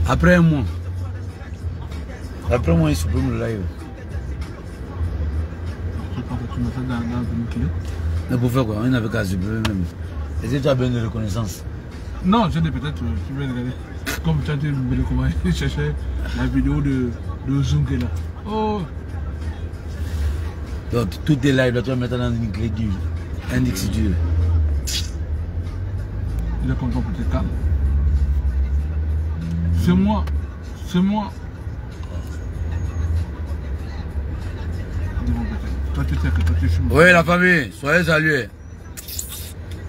Après un mois. Après un mois, il supprime le live. Je pense que tu m'as fait dans une clé. Mais pour faire quoi? On n'avait qu'à supprimer même. Est-ce que tu as besoin de reconnaissance? Non, je n'ai peut-être. Tu veux regarder. Comme tu as dit, comment chercher la vidéo de Zoom qui est là. Oh! Donc, tous tes lives, tu vas mettre dans une clé dure. Un X dur. Il est content pour tes calme. C'est moi. C'est moi. Toi, tu sais que toi, tu fumes. Oui, la famille, soyez salués.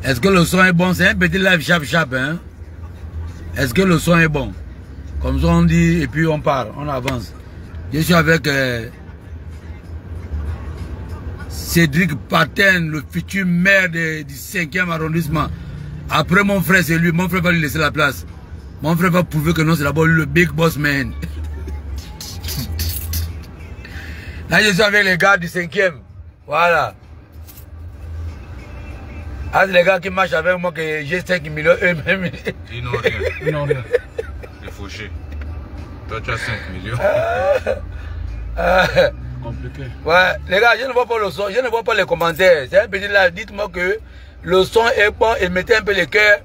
Est-ce que le son est bon? C'est un petit live chap, hein? Est-ce que le son est bon? Comme ça, on dit, et puis on part, on avance. Je suis avec Cédric Patin, le futur maire du 5e arrondissement. Après mon frère, c'est lui. Mon frère va lui laisser la place. Mon frère va prouver que non, c'est d'abord lui le big boss man. Là, je suis avec les gars du 5e. Voilà. Ah, les gars qui marchent avec moi, que j'ai 5 millions eux-mêmes. Ils n'ont rien. Ils n'ont rien. Les fauchés. Toi, tu as 5 millions. Compliqué. Ouais, les gars, je ne vois pas le son, je ne vois pas les commentaires. C'est un petit live. Dites-moi que le son est bon et mettez un peu les cœurs.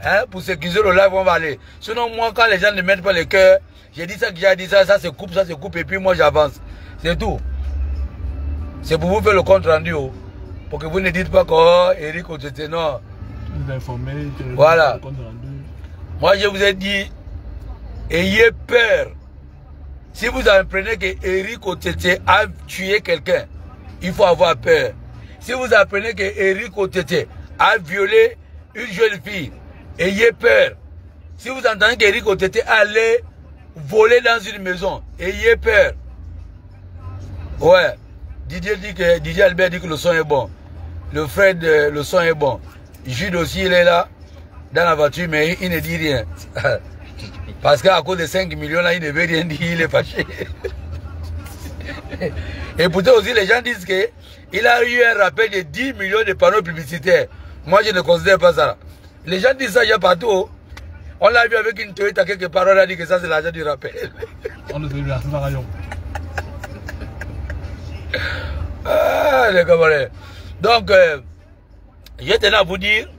Hein, pour sécuriser le live, on va aller. Sinon, moi, quand les gens ne mettent pas les cœurs, j'ai dit ça, j'ai dit ça, ça se coupe, et puis moi j'avance. C'est tout. C'est pour vous faire le compte rendu. Oh. Pour que vous ne dites pas que oh, Eric Otete, non. Vous informez, voilà. Moi, je vous ai dit, ayez peur. Si vous apprenez que Eric Otete a tué quelqu'un, il faut avoir peur. Si vous apprenez que Eric Otete a violé une jeune fille, ayez peur. Si vous entendez qu'Eric Otete allait voler dans une maison, ayez peur. Ouais. Didier Albert dit que le son est bon. Le Fred, le son est bon. Jude aussi, il est là, dans la voiture, mais il ne dit rien. Parce qu'à cause de 5 millions, là, il ne veut rien dire, il est fâché. Et pourtant aussi, les gens disent qu'il a eu un rappel de 10 millions de panneaux publicitaires. Moi, je ne considère pas ça. Les gens disent ça, il y a partout. On l'a vu avec une Toyota quelque part, on a dit que ça, c'est l'argent du rappel. On ne sait plus, c'est pas Ah, les camarades. Donc, je tenais à vous dire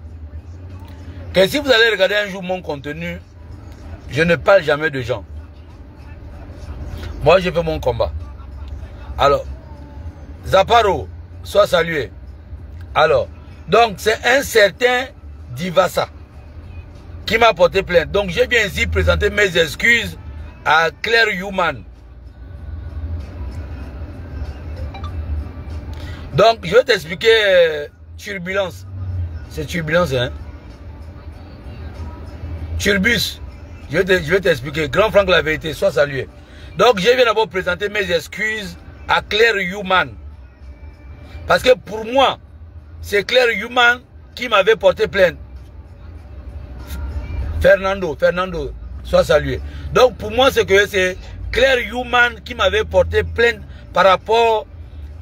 que si vous allez regarder un jour mon contenu, je ne parle jamais de gens. Moi, je fais mon combat. Alors, Zaparo, sois salué. Alors, donc, c'est un certain Divasa qui m'a porté plainte. Donc, j'ai bien ici présenté mes excuses à Claire Human. Donc, je vais t'expliquer turbulence. C'est turbulence, hein? Turbus. Je vais t'expliquer. Grand Franck, la vérité, sois salué. Donc, je viens d'abord présenter mes excuses à Claire Human. Parce que pour moi, c'est Claire Human qui m'avait porté plainte. Fernando, sois salué. Donc, pour moi, c'est que c'est Claire Human qui m'avait porté plainte par rapport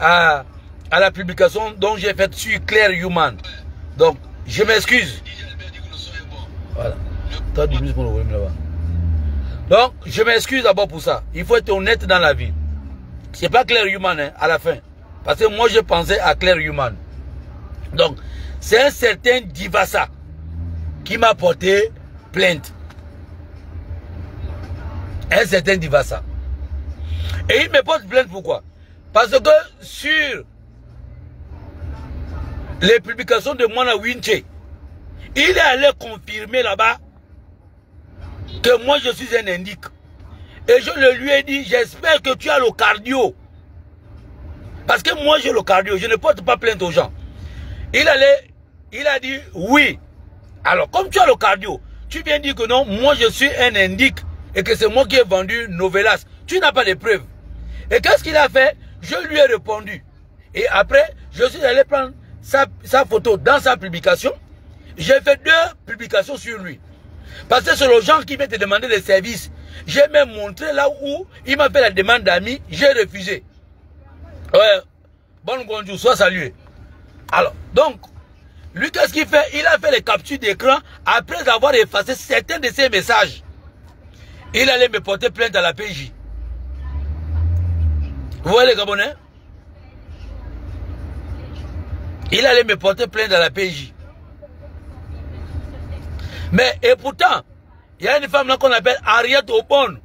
à la publication dont j'ai fait sur Claire Human. Donc, je m'excuse. Voilà. Donc, je m'excuse d'abord pour ça. Il faut être honnête dans la vie. C'est pas Claire Human, hein, à la fin. Parce que moi, je pensais à Claire Human. Donc, c'est un certain Divasa qui m'a porté plainte. Un certain Divasa. Et il me porte plainte pourquoi? Parce que sur les publications de Mwana Winche, il est allé confirmer là-bas que moi je suis un indique. Et je lui ai dit, j'espère que tu as le cardio. Parce que moi j'ai le cardio, je ne porte pas plainte aux gens. Il a dit oui. Alors comme tu as le cardio, tu viens dire que non, moi je suis un indique et que c'est moi qui ai vendu Novelas. Tu n'as pas de preuves. Et qu'est-ce qu'il a fait? Je lui ai répondu. Et après, je suis allé prendre sa photo dans sa publication. J'ai fait 2 publications sur lui. Parce que c'est le genre qui m'a demandé des services. J'ai même montré là où il m'a fait la demande d'amis. J'ai refusé. Ouais. Bonne bonjour, sois salué. Alors, donc, Lui, qu'est-ce qu'il fait? Il a fait les captures d'écran après avoir effacé certains de ses messages. Il allait me porter plainte à la PJ. Vous voyez les Gabonais? Il allait me porter plainte à la PJ. Mais, et pourtant, il y a une femme là qu'on appelle Henriette Aubonne.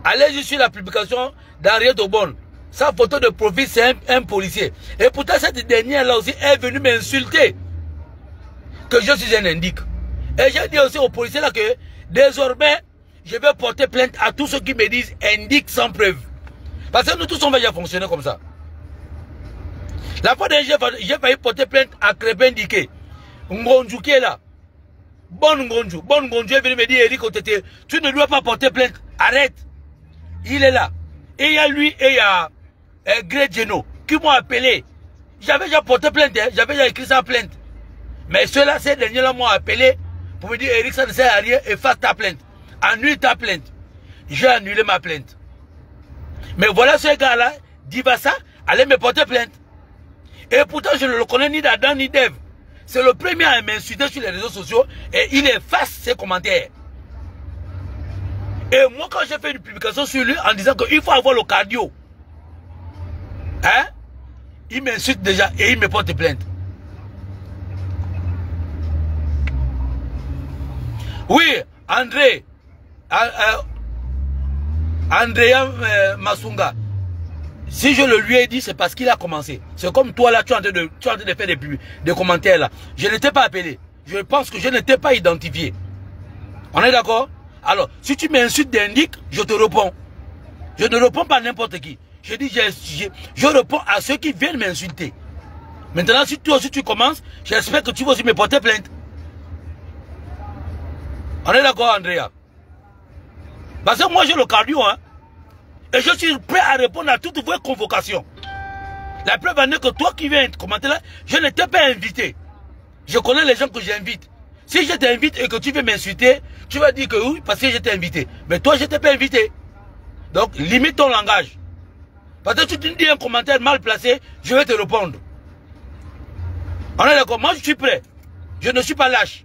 Allez sur la publication d'Henriette Aubonne. Sa photo de profil, c'est un policier. Et pourtant, cette dernière là aussi est venue m'insulter que je suis un indique. Et j'ai dit aussi aux policiers là que désormais, je vais porter plainte à tous ceux qui me disent indique sans preuve. Parce que nous tous on va déjà fonctionner comme ça. La fois dernière, j'ai failli porter plainte à Crépin Diké. Ngonju qui est là. Bon Ngonju est venu me dire, Eric, tu ne dois pas porter plainte. Arrête. Il est là. Et il y a lui et il y a Greg Geno qui m'ont appelé. J'avais déjà porté plainte, hein? J'avais déjà écrit sa plainte. Mais ceux-là, ces derniers-là m'ont appelé pour me dire, Eric, ça ne sert à rien, efface ta plainte. Annule ta plainte. J'ai annulé ma plainte. Mais voilà ce gars-là, Divassa, allait me porter plainte. Et pourtant, je ne le connais ni d'Adam ni d'Ève. C'est le premier à m'insulter sur les réseaux sociaux et il efface ses commentaires. Et moi, quand j'ai fait une publication sur lui en disant qu'il faut avoir le cardio, hein, il m'insulte déjà et il me porte plainte. Oui, Andrea Masunga. Si je le lui ai dit, c'est parce qu'il a commencé. C'est comme toi là, tu es en train de faire des commentaires là. Je n'étais pas appelé. Je pense que je n'étais pas identifié. On est d'accord? Alors, si tu m'insultes d'indique, je te réponds. Je ne réponds pas à n'importe qui. Je dis, je réponds à ceux qui viennent m'insulter. Maintenant, si toi aussi tu commences, j'espère que tu vas aussi me porter plainte. On est d'accord, Andrea? Parce que moi j'ai le cardio, hein. Et je suis prêt à répondre à toutes vos convocations. La preuve en est que toi qui viens commenter là, je ne t'ai pas invité. Je connais les gens que j'invite. Si je t'invite et que tu veux m'insulter, tu vas dire que oui, parce que je t'ai invité. Mais toi, je ne t'ai pas invité. Donc, limite ton langage. Parce que tu te dis un commentaire mal placé, je vais te répondre. On est d'accord? Moi, je suis prêt. Je ne suis pas lâche.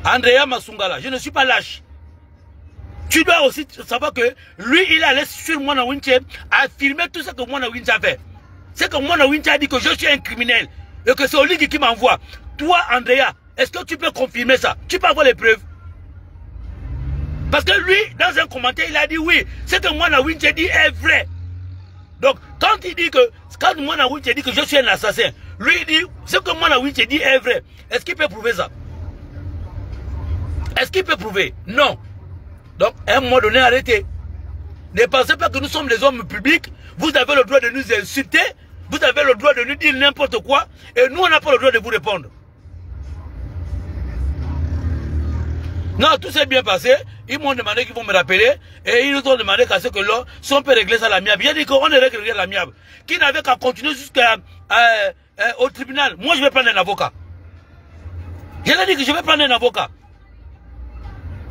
Andrea Masungala, je ne suis pas lâche. Tu dois aussi savoir que lui, il allait sur Mwana Winche affirmer tout ce que Mwana Winche a fait. C'est que Mwana Winche a dit que je suis un criminel et que c'est Oligi qui m'envoie. Toi, Andrea, est-ce que tu peux confirmer ça? Tu peux avoir les preuves? Parce que lui, dans un commentaire, il a dit oui, ce que Mwana Winche dit est vrai. Donc, quand il dit que, quand Mwana Winche dit que je suis un assassin, lui il dit, ce que Mwana Winche dit est vrai. Est-ce qu'il peut prouver ça? Est-ce qu'il peut prouver? Non. Donc, à un moment donné, arrêtez. Ne pensez pas que nous sommes des hommes publics. Vous avez le droit de nous insulter. Vous avez le droit de nous dire n'importe quoi. Et nous, on n'a pas le droit de vous répondre. Non, tout s'est bien passé. Ils m'ont demandé qu'ils vont me rappeler. Et ils nous ont demandé qu'à ce que là, si on peut régler ça à l'amiable. J'ai dit qu'on est réglé à l'amiable. Qui n'avait qu'à continuer jusqu'au tribunal. Moi, je vais prendre un avocat. Je lui ai dit que je vais prendre un avocat.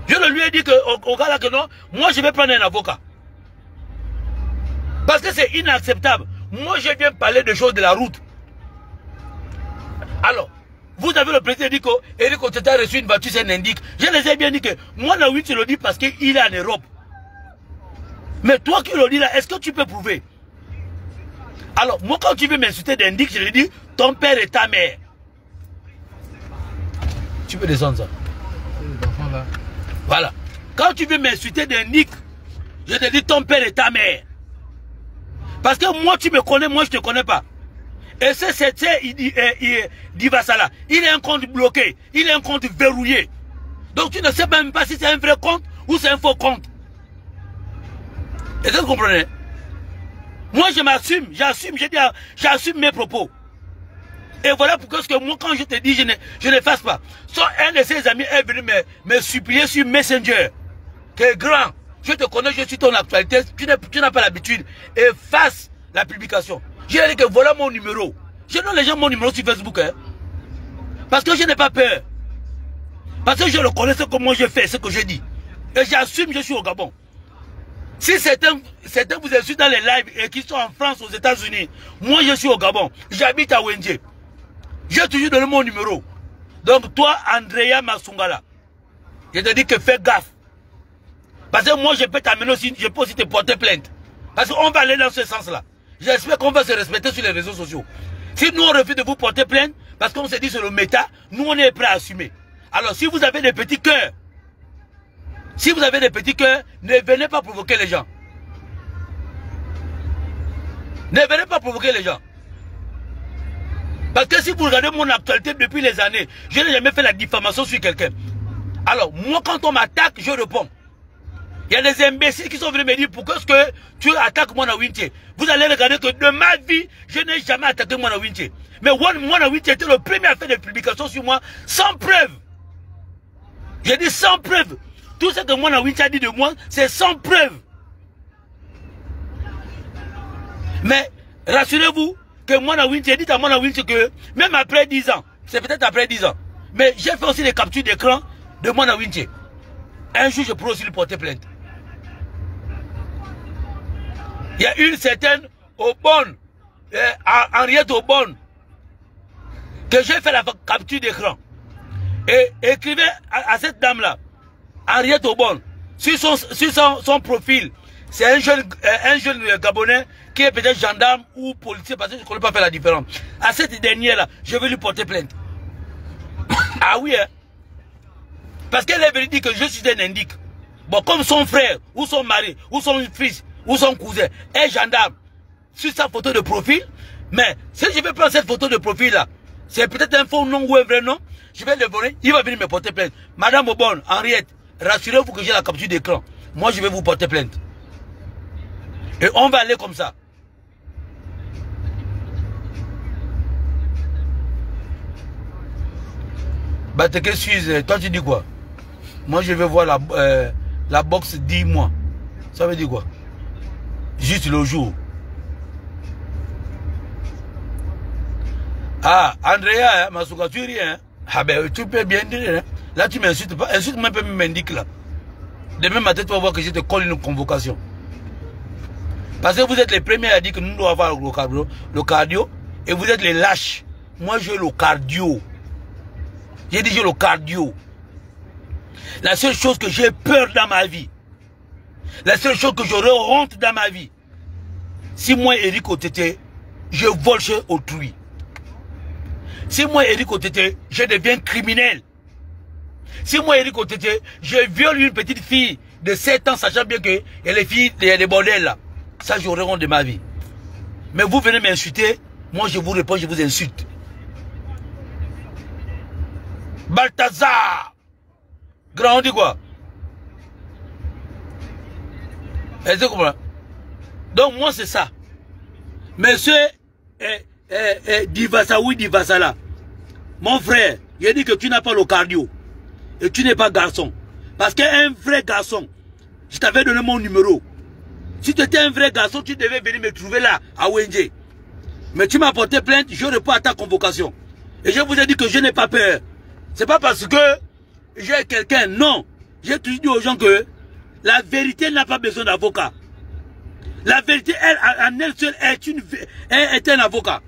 Je lui ai dit au gars là que non, moi je vais prendre un avocat. Parce que c'est inacceptable. Moi je viens parler de choses de la route. Alors, vous avez le président dit que Eric Oteta a reçu une voiture, c'est un indique. Je les ai bien dit que moi là oui tu le dis parce qu'il est en Europe. Mais toi qui le dis là, est-ce que tu peux prouver? Alors, moi quand tu veux m'insulter d'indique, je lui dis ton père et ta mère. Tu peux descendre ça. Voilà. Quand tu veux m'insulter d'un nick, je te dis ton père et ta mère. Parce que moi tu me connais, moi je te connais pas. Et c'est Divassala. Il est un compte bloqué. Il est un compte verrouillé. Donc tu ne sais même pas si c'est un vrai compte ou c'est un faux compte. Est-ce que vous comprenez? Moi je m'assume, j'assume mes propos. Et voilà pourquoi moi quand je te dis je ne fasse pas. Soit un de ses amis est venu me supplier sur Messenger. Tu es grand, je te connais, je suis ton actualité, tu n'as pas l'habitude. Efface la publication. Je lui ai dit que voilà mon numéro. Je donne les gens mon numéro sur Facebook. Hein. Parce que je n'ai pas peur. Parce que je le connais ce que moi je fais, ce que je dis. Et j'assume, je suis au Gabon. Si certains vous insultent dans les lives et qui sont en France, aux États-Unis, moi je suis au Gabon, j'habite à Wendje. J'ai toujours donné mon numéro. Donc toi, Andrea Masungala, je te dis que fais gaffe. Parce que moi je peux t'amener aussi, je peux aussi te porter plainte. Parce qu'on va aller dans ce sens-là. J'espère qu'on va se respecter sur les réseaux sociaux. Si nous on refuse de vous porter plainte, parce qu'on se dit sur le méta, nous on est prêts à assumer. Alors si vous avez des petits cœurs, ne venez pas provoquer les gens. Ne venez pas provoquer les gens. Parce que si vous regardez mon actualité depuis les années, je n'ai jamais fait la diffamation sur quelqu'un. Alors moi quand on m'attaque, je réponds. Il y a des imbéciles qui sont venus me dire pourquoi est-ce que tu attaques Mwana Winche. Vous allez regarder que de ma vie, je n'ai jamais attaqué Mwana Winche. Mais Mwana Winche était le premier à faire des publications sur moi sans preuve. J'ai dit sans preuve. Tout ce que Mwana Winche a dit de moi, c'est sans preuve. Mais rassurez-vous que Mwana Winche, dit à Mwana Winche que même après 10 ans, c'est peut-être après 10 ans, mais j'ai fait aussi des captures d'écran de Mwana Winche. Un jour, je pourrais aussi lui porter plainte. Il y a une certaine Aubonne, Henriette Aubonne, que j'ai fait la capture d'écran. Et écrivez à cette dame-là, Henriette Aubonne, sur son profil, c'est un jeune Gabonais qui est peut-être gendarme ou policier, parce que je ne connais pas faire la différence. À cette dernière-là, je vais lui porter plainte. Ah oui, hein? Parce qu'elle est venue dire que je suis un indique. Bon, comme son frère, ou son mari, ou son fils, ou son cousin est gendarme sur sa photo de profil, mais si je vais prendre cette photo de profil-là, c'est peut-être un faux nom ou un vrai nom, je vais le donner, il va venir me porter plainte. Madame Aubonne, Henriette, rassurez-vous que j'ai la capture d'écran. Moi, je vais vous porter plainte. Et on va aller comme ça. Bah, t'es que suis, toi tu dis quoi? Moi, je vais voir la boxe 10 mois. Ça veut dire quoi? Juste le jour. Ah, Andrea, Masuka, tu ris, hein? Ah ben, tu peux bien dire, hein? Là, tu m'insultes pas. Insulte-moi un peu, m'indique là. Demain matin, tu vas voir que je te colle une convocation. Parce que vous êtes les premiers à dire que nous devons avoir le cardio. Et vous êtes les lâches. Moi, j'ai le cardio. J'ai dit j'ai le cardio. La seule chose que j'ai peur dans ma vie, la seule chose que j'aurais honte dans ma vie, si moi, Eric Otete, je vole chez autrui. Si moi, Eric Otete, je deviens criminel. Si moi, Eric Otete, je viole une petite fille de 7 ans, sachant bien que les filles, il y a des bordels là. Ça, j'aurais honte de ma vie. Mais vous venez m'insulter, moi je vous réponds, je vous insulte. Balthazar! Grand, on dit quoi? Est-ce que vous comprenez? Donc moi c'est ça. Monsieur Divasaoui Divasala, mon frère, il a dit que tu n'as pas le cardio. Et tu n'es pas garçon. Parce qu'un vrai garçon, je t'avais donné mon numéro. Si tu étais un vrai garçon, tu devais venir me trouver là, à Wendje. Mais tu m'as porté plainte, je réponds à ta convocation. Et je vous ai dit que je n'ai pas peur. C'est pas parce que j'ai quelqu'un, non. J'ai toujours dit aux gens que la vérité n'a pas besoin d'avocat. La vérité, elle, en elle seule, est un avocat.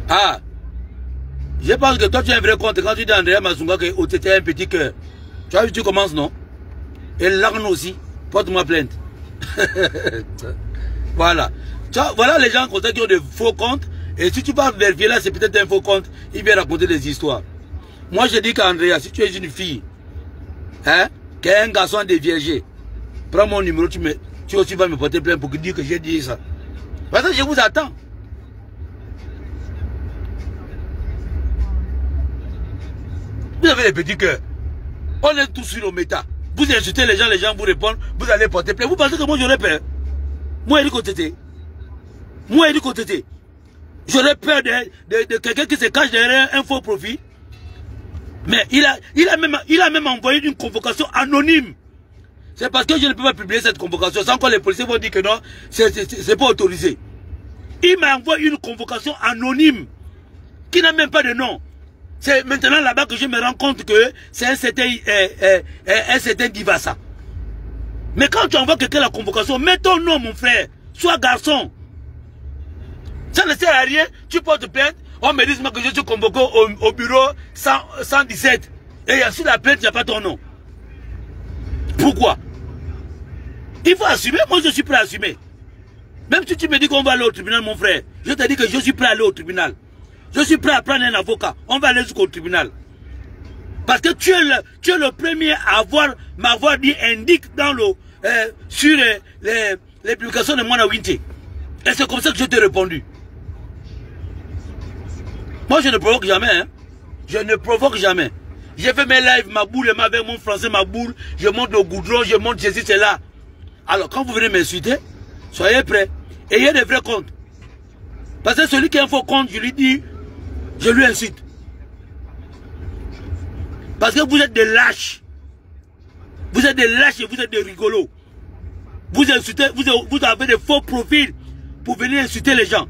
Ah, je pense que toi tu es un vrai compte quand tu dis à Andrea Masunga que tu es un petit cœur. Tu as vu, tu commences, non? Et l'arme aussi, porte-moi plainte. Voilà. Voilà les gens qui ont des faux comptes. Et si tu vas vérifier là, c'est peut-être un faux compte. Il vient raconter des histoires. Moi, je dis qu'Andrea, si tu es une fille, hein, qui est un garçon déviergé, prends mon numéro, tu aussi vas me porter plainte pour dire que j'ai dit ça. Parce que je vous attends. Vous avez les petits cœurs. On est tous sur le méta. Vous insultez les gens vous répondent, vous allez porter plainte. Vous pensez que moi j'aurais peur? Moi, Eric Otete. Moi, Eric Otete. J'aurais peur de quelqu'un qui se cache derrière un faux profil. Mais il a même envoyé une convocation anonyme. C'est parce que je ne peux pas publier cette convocation. Sans que les policiers vont dire que non, c'est pas autorisé. Il m'a envoyé une convocation anonyme qui n'a même pas de nom. C'est maintenant là-bas que je me rends compte que c'est un certain Divasa. Mais quand tu envoies quelqu'un à la convocation, mets ton nom, mon frère. Sois garçon. Ça ne sert à rien. Tu portes plainte. On me dit que je suis convoqué au bureau 117. Et sur la plainte, il n'y a pas ton nom. Pourquoi? Il faut assumer. Moi, je suis prêt à assumer. Même si tu me dis qu'on va aller au tribunal, mon frère, je te dis que je suis prêt à aller au tribunal. Je suis prêt à prendre un avocat. On va aller jusqu'au tribunal. Parce que tu es le premier à m'avoir dit indique dans sur les publications de Mwana Winté. Et c'est comme ça que je t'ai répondu. Moi, je ne provoque jamais. Hein. Je ne provoque jamais. J'ai fait mes lives, ma boule, avec mon français, ma boule. Je monte au goudron, je monte ceci, c'est là. Alors, quand vous venez m'insulter, soyez prêts. Ayez des vrais comptes. Parce que celui qui a un faux compte, je lui dis, je lui insulte. Parce que vous êtes des lâches. Vous êtes des lâches et vous êtes des rigolos. Vous insultez, vous avez des faux profils pour venir insulter les gens.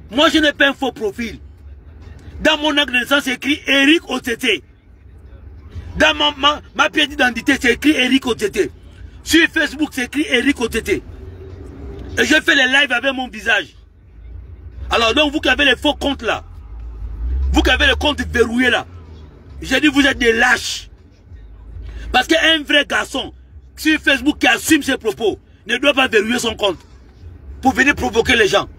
Moi, je n'ai pas un faux profil. Dans mon acte de naissance, c'est écrit Eric Otete. Dans ma pièce d'identité, c'est écrit Eric Otete. Sur Facebook, c'est écrit Eric Otete. Et je fais les lives avec mon visage. Alors donc, vous qui avez les faux comptes là, vous qui avez les comptes verrouillés là, j'ai dit vous êtes des lâches. Parce qu'un vrai garçon sur Facebook qui assume ses propos ne doit pas verrouiller son compte pour venir provoquer les gens.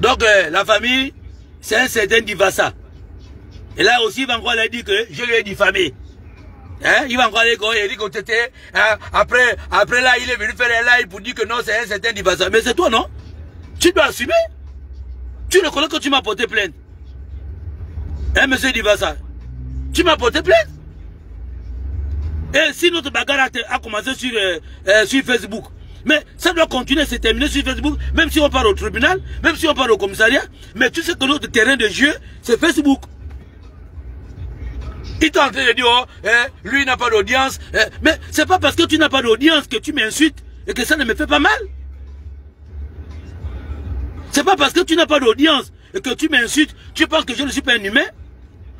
Donc la famille, c'est un certain Divasa. Et là aussi, il va encore aller dire que je lui ai diffamé. Hein? Il va encore aller dire Eric Otete. Hein? Après là, il est venu faire un live pour dire que non, c'est un certain Divasa. Mais c'est toi, non? Tu dois assumer. Tu reconnais que tu m'as porté plainte. Hein, monsieur Divasa? Tu m'as porté plainte. Et si notre bagarre a commencé sur Facebook, mais ça doit continuer, c'est terminé sur Facebook, même si on part au tribunal, même si on part au commissariat, mais tu sais que notre terrain de jeu, c'est Facebook. Il est en train de dire, oh, lui n'a pas d'audience, mais c'est pas parce que tu n'as pas d'audience que tu m'insultes et que ça ne me fait pas mal. C'est pas parce que tu n'as pas d'audience et que tu m'insultes, tu penses que je ne suis pas un humain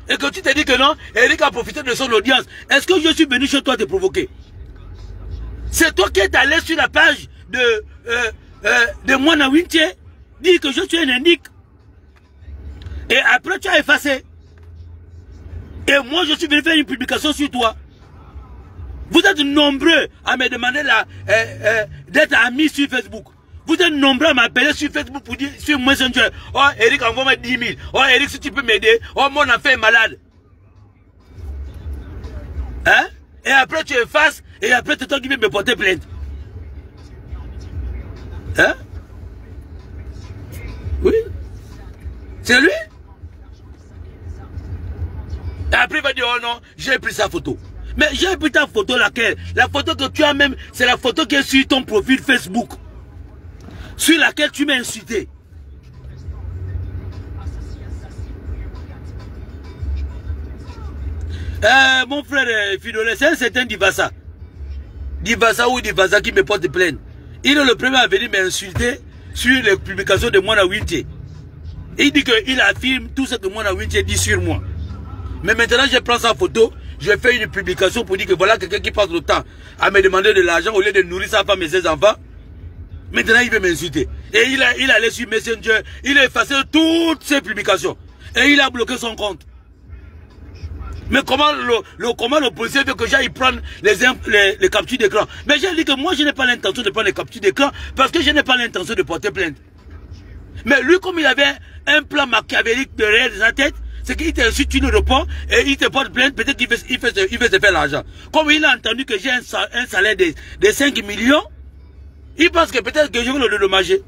et que tu te dis que non, Eric a profité de son audience. Est-ce que je suis venu chez toi te provoquer? C'est toi qui es allé sur la page de Mwana Winté, dire que je suis un indique. Et après tu as effacé. Et moi je suis venu faire une publication sur toi. Vous êtes nombreux à me demander d'être ami sur Facebook. Vous êtes nombreux à m'appeler sur Facebook pour dire sur Messenger. Oh Eric, envoie-moi 10 000. Oh Eric, si tu peux m'aider. Oh mon enfant est malade. Hein? Et après tu effaces. Et après c'est toi qui viens me porter plainte. Hein? Oui. C'est lui. Et après il va dire oh non, j'ai pris sa photo. Mais j'ai pris ta photo laquelle? La photo que tu as même, c'est la photo qui est sur ton profil Facebook. Sur laquelle tu m'as insulté. Mon frère Fidolé, c'est un certain Divasa. Divasa ou Divasa qui me porte plainte. Il est le premier à venir m'insulter sur les publications de Mwana Winté. Il dit qu'il affirme tout ce que Mwana Winté dit sur moi. Mais maintenant je prends sa photo, je fais une publication pour dire que voilà quelqu'un qui passe le temps à me demander de l'argent au lieu de nourrir sa femme et ses enfants. Maintenant il veut m'insulter. Et il allait sur Messenger, il a effacé toutes ses publications. Et il a bloqué son compte. Mais comment le policier veut que j'aille prendre les captures d'écran? Mais j'ai dit que moi je n'ai pas l'intention de prendre les captures d'écran parce que je n'ai pas l'intention de porter plainte. Mais lui comme il avait un plan machiavélique derrière sa tête, c'est qu'il t'insulte, tu ne réponds et il te porte plainte, peut-être qu'il veut se faire l'argent. Comme il a entendu que j'ai un salaire de 5 millions, il pense que peut-être que je vais le dédommager.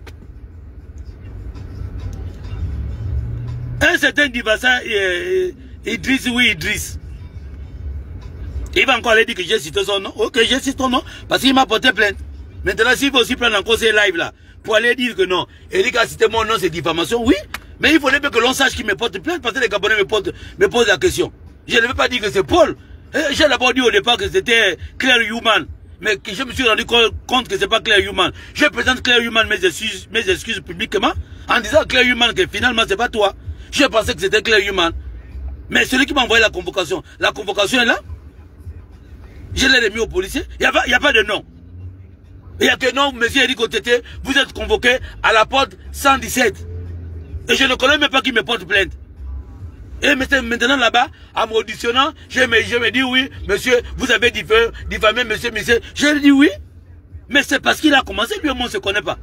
Un certain Divasa, Idriss, oui Idriss. Il va encore aller dire que j'ai cité son nom. Ok, j'ai cité son nom parce qu'il m'a porté plainte. Maintenant, s'il faut aussi prendre encore ces lives là pour aller dire que non, Eric a cité mon nom, c'est diffamation, oui. Mais il faudrait que l'on sache qu'il me porte plainte parce que les Gabonais me posent la question. Je ne veux pas dire que c'est Paul. J'ai d'abord dit au départ que c'était Claire Human. mais que je me suis rendu compte que c'est pas Claire Human. Je présente Claire Human mes excuses publiquement, en disant à Claire Human que finalement c'est pas toi. Je pensais que c'était Claire Human. Mais celui qui m'a envoyé la convocation est là. Je l'ai remis au policier. Il n'y a pas de nom. Il n'y a que non, monsieur Eric Otete, vous êtes convoqué à la porte 117. Et je ne connais même pas qui me porte plainte. Et maintenant là-bas, en m'auditionnant, je me dis oui, monsieur, vous avez diffamé monsieur. Je dis oui. Mais c'est parce qu'il a commencé, lui et moi on ne se connaît pas.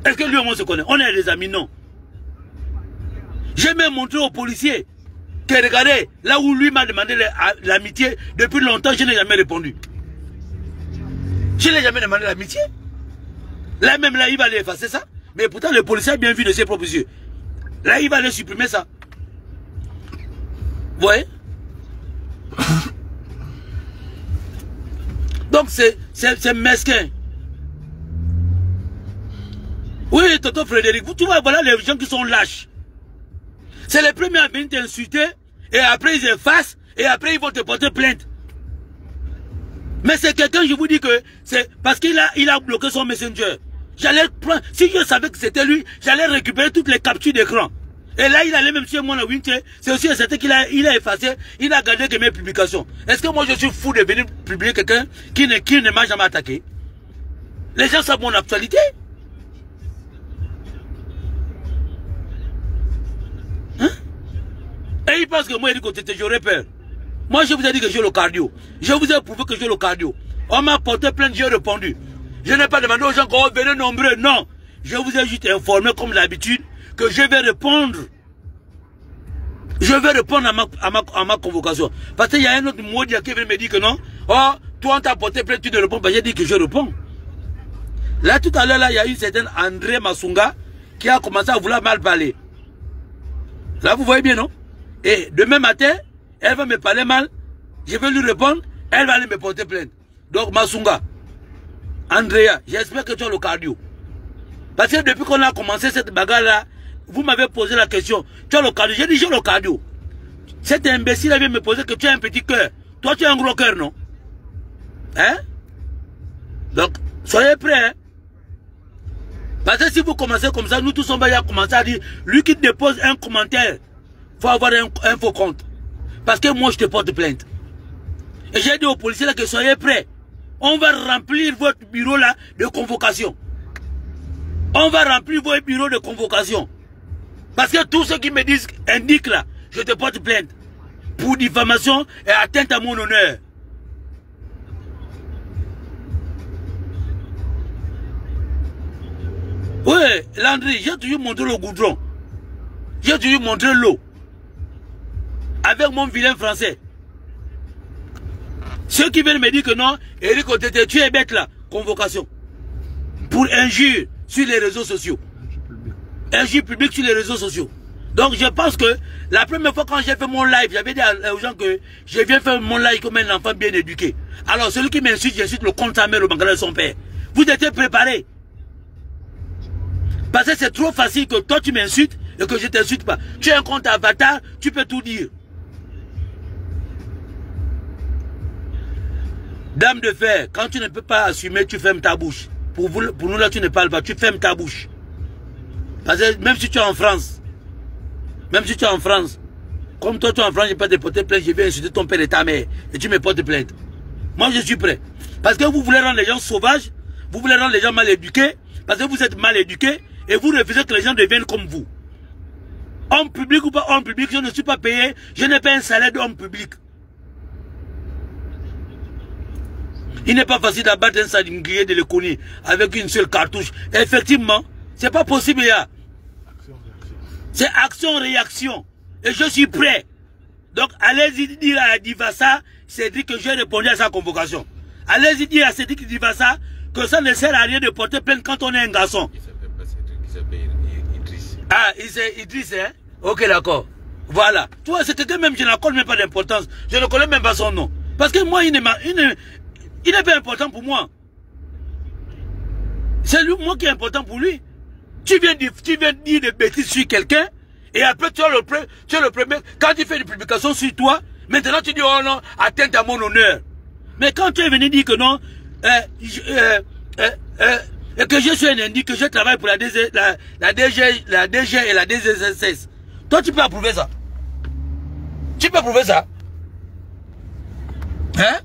Est-ce que lui et moi on se connaît? On est des amis, non. J'ai même montré au policier que regardez, là où lui m'a demandé l'amitié, depuis longtemps, je n'ai jamais répondu. Je n'ai jamais demandé l'amitié. Là même, là, il va aller effacer ça. Mais pourtant, le policier a bien vu de ses propres yeux. Là, il va aller supprimer ça. Vous voyez? Donc, c'est mesquin. Oui, Toto Frédéric, tu vois, voilà les gens qui sont lâches. C'est les premiers à venir t'insulter, et après ils effacent, et après ils vont te porter plainte. Mais c'est quelqu'un, je vous dis que c'est parce qu'il a bloqué son messenger. J'allais prendre, si je savais que c'était lui, j'allais récupérer toutes les captures d'écran. Et là, il allait même chez moi, c'est aussi certain qu'il a effacé, il a gardé que mes publications. Est-ce que moi je suis fou de venir publier quelqu'un qui ne m'a jamais attaqué? Les gens savent mon actualité. Et ils pensent que moi, Eric Otete, j'aurais peur. Moi, je vous ai dit que j'ai le cardio. Je vous ai prouvé que j'ai le cardio. On m'a porté plainte, j'ai répondu. Je n'ai pas demandé aux gens qu'on venait nombreux. Non. Je vous ai juste informé, comme d'habitude, que je vais répondre. Je vais répondre à ma convocation. Parce qu'il y a un autre mot qui vient me dire que non. Oh, toi, on t'a porté plainte, tu ne réponds pas. J'ai dit que je réponds. Là, tout à l'heure, là, il y a une certaine André Massunga qui a commencé à vouloir mal parler. Là, vous voyez bien, non? Et demain matin, elle va me parler mal, je vais lui répondre, elle va aller me porter plainte. Donc Massunga, Andrea, j'espère que tu as le cardio. Parce que depuis qu'on a commencé cette bagarre-là, vous m'avez posé la question, tu as le cardio? J'ai dit j'ai le cardio. Cet imbécile vient me poser que tu as un petit cœur. Toi tu as un gros cœur, non? Hein? Donc, soyez prêts, hein? Parce que si vous commencez comme ça, nous tous on va commencer à dire, lui qui dépose un commentaire, il faut avoir un faux compte. Parce que moi je te porte plainte. Et j'ai dit aux policiers là que soyez prêts. On va remplir votre bureau là de convocation. On va remplir votre bureau de convocation. Parce que tous ceux qui me disent, indiquent là, je te porte plainte. Pour diffamation et atteinte à mon honneur. Oui, Landry, j'ai toujours montré le goudron. J'ai toujours montré l'eau. Avec mon vilain français. Ceux qui viennent me dire que non, Eric Otete, tu es bête là. Convocation. Pour injure sur les réseaux sociaux. Injure publique sur les réseaux sociaux. Donc je pense que la première fois quand j'ai fait mon live, j'avais dit aux gens que je viens faire mon live comme un enfant bien éduqué. Alors celui qui m'insulte, j'insulte le compte sa mère, le banquier de son père. Vous étiez préparés. Parce que c'est trop facile que toi tu m'insultes et que je ne t'insulte pas. Tu as un compte avatar, tu peux tout dire. Dame de fer, quand tu ne peux pas assumer, tu fermes ta bouche. Pour nous là, tu ne parles pas, tu fermes ta bouche. Parce que même si tu es en France, comme toi tu es en France, je peux te porter plainte, je vais insulter ton père et ta mère, et tu me portes plainte. Moi je suis prêt. Parce que vous voulez rendre les gens sauvages, vous voulez rendre les gens mal éduqués, parce que vous êtes mal éduqués, et vous refusez que les gens deviennent comme vous. Homme public ou pas homme public, je ne suis pas payé, je n'ai pas un salaire d'homme public. Il n'est pas facile d'abattre un sanglier de l'économie avec une seule cartouche. Effectivement, c'est pas possible. C'est action-réaction. Et je suis prêt. Donc, allez-y dire à Divasa, Cédric, que j'ai répondu à sa convocation. Allez-y dire à Cédric Divasa que ça ne sert à rien de porter plainte quand on est un garçon. Il s'appelle pas Cédric, il s'appelle Idriss. Ah, c'est Idriss, hein? Ok, d'accord. Voilà. Tu vois, c'est quelqu'un même, je n'accorde même pas d'importance. Je ne connais même pas son nom. Parce que moi, il n'est pas important pour moi. C'est lui, moi qui est important pour lui. Tu viens dire des bêtises sur quelqu'un, et après tu es le premier. Quand il fait une publication sur toi, maintenant tu dis oh non, atteinte à mon honneur. Mais quand tu es venu dire que non, que je suis un indique, que je travaille pour la DG et la DGSS, toi tu peux approuver ça? Tu peux approuver ça? Hein?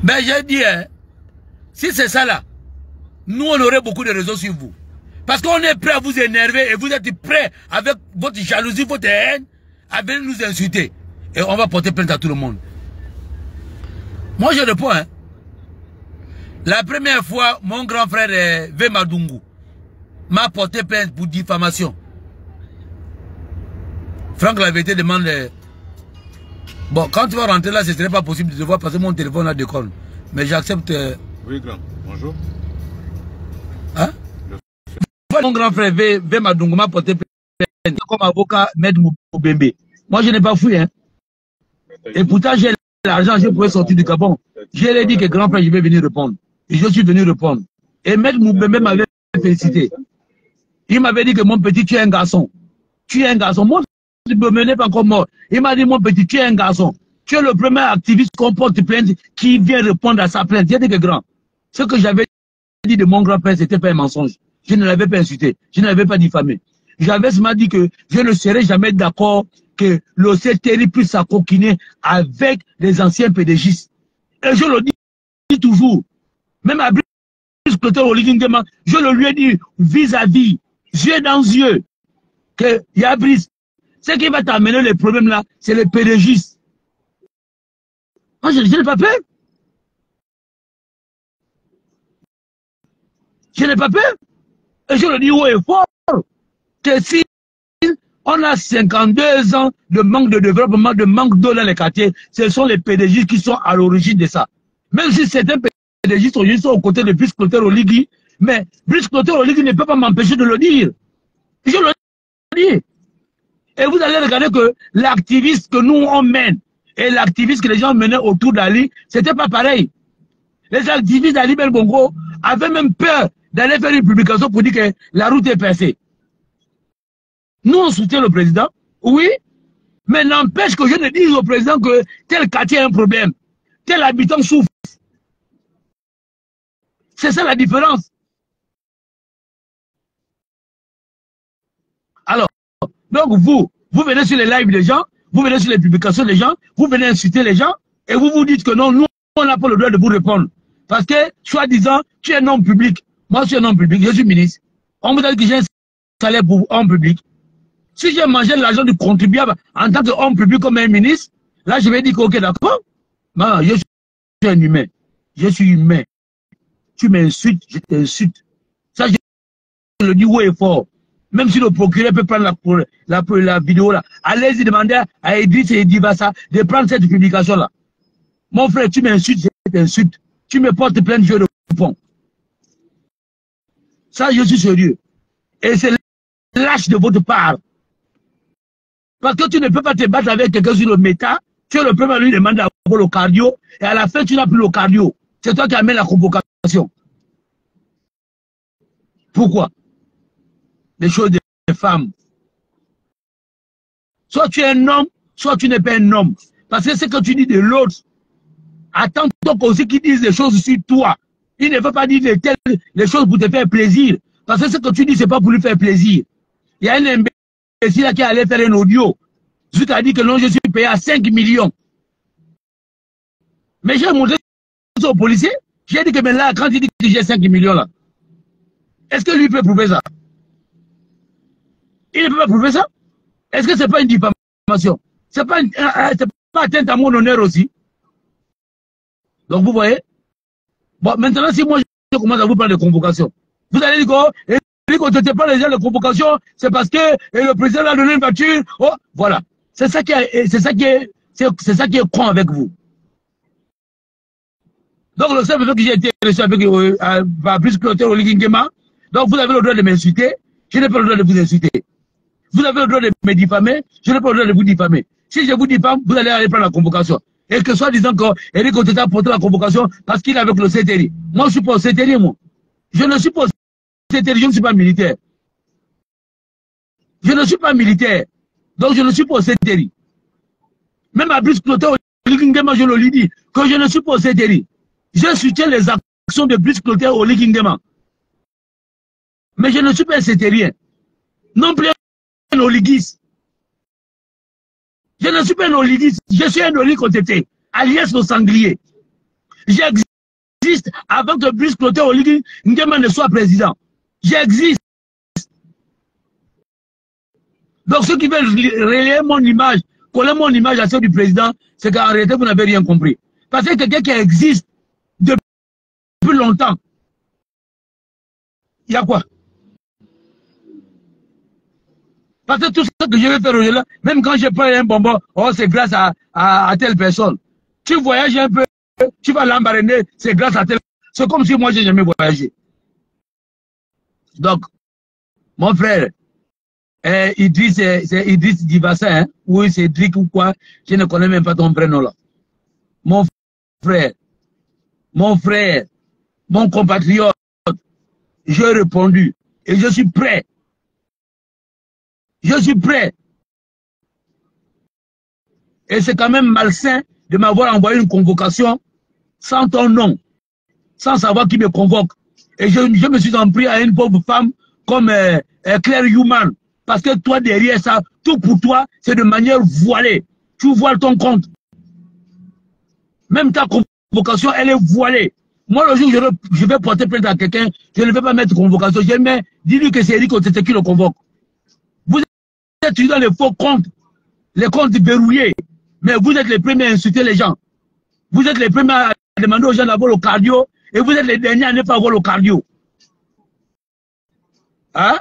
Ben j'ai dit, hein, si c'est ça là, nous on aurait beaucoup de raisons sur vous. Parce qu'on est prêt à vous énerver et vous êtes prêt avec votre jalousie, votre haine, à venir nous insulter. Et on va porter plainte à tout le monde. Moi je réponds, hein. La première fois, mon grand frère Vemadungu m'a porté plainte pour diffamation. Franck la vérité demande... Bon, quand tu vas rentrer là, ce ne serait pas possible de te voir parce que mon téléphone a déconne. Mais j'accepte... Oui, grand. Bonjour. Hein? Mon grand frère Vemadungu m'a porté plainte comme avocat Maître Moubembe. Moi, je n'ai pas fouillé. Hein. Et pourtant, j'ai l'argent, je pouvais sortir du Gabon. Je lui ai dit que grand frère, je vais venir répondre. Et je suis venu répondre. Et Maître Moubembe m'avait félicité. Il m'avait dit que mon petit, tu es un garçon. Tu es un garçon. Moi, je ne me menais pas comme mort. Il m'a dit, mon petit, tu es un garçon. Tu es le premier activiste qu'on porte plainte qui vient répondre à sa plainte. J'ai dit que grand. Ce que j'avais dit de mon grand-père, ce n'était pas un mensonge. Je ne l'avais pas insulté. Je ne l'avais pas diffamé. J'avais seulement dit que je ne serais jamais d'accord que l'OCTRI puisse s'acoquiner avec les anciens PDGistes. Et je le dis toujours. Même à Brice Clotaire Oligui Nguema, je le lui ai dit vis-à-vis, yeux dans yeux, que y a Brice. Ce qui va t'amener les problèmes là, c'est les PDGistes. Moi, je n'ai pas peur. Je n'ai pas peur. Et je le dis haut et fort, que si on a 52 ans de manque de développement, de manque d'eau dans les quartiers, ce sont les PDG qui sont à l'origine de ça. Même si certains PDG sont aux côtés de Brice Clotaire Oligui, mais Brice Clotaire Oligui ne peut pas m'empêcher de le dire. Je le dis. Et vous allez regarder que l'activiste que nous on mène et l'activiste que les gens menaient autour d'Ali, c'était pas pareil. Les activistes d'Ali Ben Bongo avaient même peur d'aller faire une publication pour dire que la route est percée. Nous, on soutient le président, oui, mais n'empêche que je ne dise au président que tel quartier a un problème, tel habitant souffre. C'est ça la différence. Alors, donc vous venez sur les lives des gens, vous venez sur les publications des gens, vous venez insulter les gens, et vous vous dites que non, nous, on n'a pas le droit de vous répondre. Parce que, soi-disant, tu es un homme public. Moi, je suis un homme public, je suis ministre. On me dit que j'ai un salaire pour homme public. Si j'ai mangé l'argent du contribuable en tant qu'homme public comme un ministre, là, je vais dire que, ok, d'accord, je suis un humain. Je suis humain. Tu m'insultes, je t'insulte. Ça, je le dis haut et fort. Même si le procureur peut prendre la vidéo là, allez-y demander à Idriss et Edivassa de prendre cette publication là. Mon frère, tu m'insultes, je t'insulte. Tu me portes plein de jeux de poupons. Ça, je suis sérieux. Et c'est lâche de votre part. Parce que tu ne peux pas te battre avec quelqu'un sur le méta. Tu es le premier à lui demander d'avoir le cardio. Et à la fin, tu n'as plus le cardio. C'est toi qui amènes la convocation. Pourquoi? Les choses des femmes. Soit tu es un homme, soit tu n'es pas un homme. Parce que ce que tu dis de l'autre, attends-toi aussi qu'ils disent des choses sur toi. Il ne veut pas dire les choses pour te faire plaisir. Parce que ce que tu dis, ce n'est pas pour lui faire plaisir. Il y a un imbécile qui allait faire un audio. Je t'ai dit que non, je suis payé à 5 millions. Mais j'ai montré ça au policier. J'ai dit que mais là, quand il dit que j'ai 5 millions là, est-ce que lui peut prouver ça? Il ne peut pas prouver ça? Est-ce que ce n'est pas une diffamation? Ce n'est pas atteinte à mon honneur aussi? Donc vous voyez? Bon, maintenant, si moi je commence à vous parler de convocation, vous allez dire qu'on ne te parle déjà de convocation, c'est parce que le président a donné une voiture. Oh, voilà. C'est ça qui est con avec vous. Donc le seul fait que j'ai été reçu avec Brice Clotaire Oligui Nguema, donc vous avez le droit de m'insulter, je n'ai pas le droit de vous insulter. Vous avez le droit de me diffamer, je n'ai pas le droit de vous diffamer. Si je vous diffame, vous allez aller prendre la convocation. Et que soit disant qu'Éric Oteta a porté la convocation parce qu'il est avec le CTRI. Moi, je suis pas au CTRI, moi. Je ne suis pas au CTRI, je ne suis pas militaire. Je ne suis pas militaire. Donc, je ne suis pas au CTRI. Même à Brice Clotaire Ngema, je le lui dis, que je ne suis pas au CTRI. Je soutiens les actions de Brice Clotaire au Ngema. Mais je ne suis pas un CTRien. Non plus un oliguiste. Je ne suis pas un oliguiste. Je suis un oligotété, alias le sanglier. J'existe avant que Brice Clotaire au Ngema ne soit président. J'existe. Donc ceux qui veulent relayer mon image, coller mon image à celle du président, c'est qu'en réalité, vous n'avez rien compris. Parce que quelqu'un qui existe depuis longtemps, il y a quoi? Parce que tout ce que je vais faire aujourd'hui, même quand je prends un bonbon, oh, c'est grâce à telle personne. Tu voyages un peu, tu vas l'embarrainer, c'est grâce à telle personne. C'est comme si moi, j'ai jamais voyagé. Donc, mon frère, Idriss, c'est Idriss Dibassa, hein? Oui, c'est Idriss ou quoi? Je ne connais même pas ton prénom là. Mon frère, mon compatriote, j'ai répondu et je suis prêt. Je suis prêt. Et c'est quand même malsain de m'avoir envoyé une convocation sans ton nom, sans savoir qui me convoque. Et je me suis en pris à une pauvre femme comme Claire Human. Parce que toi, derrière ça, tout pour toi, c'est de manière voilée. Tu voiles ton compte. Même ta convocation, elle est voilée. Moi, le jour où je vais porter plainte à quelqu'un, je ne vais pas mettre convocation. Je mets, dis-lui que c'est Eric Otete qui le convoque. Vous êtes dans les faux comptes, les comptes verrouillés. Mais vous êtes les premiers à insulter les gens. Vous êtes les premiers à demander aux gens d'avoir le cardio. Et vous êtes les derniers à ne pas avoir le cardio. Hein?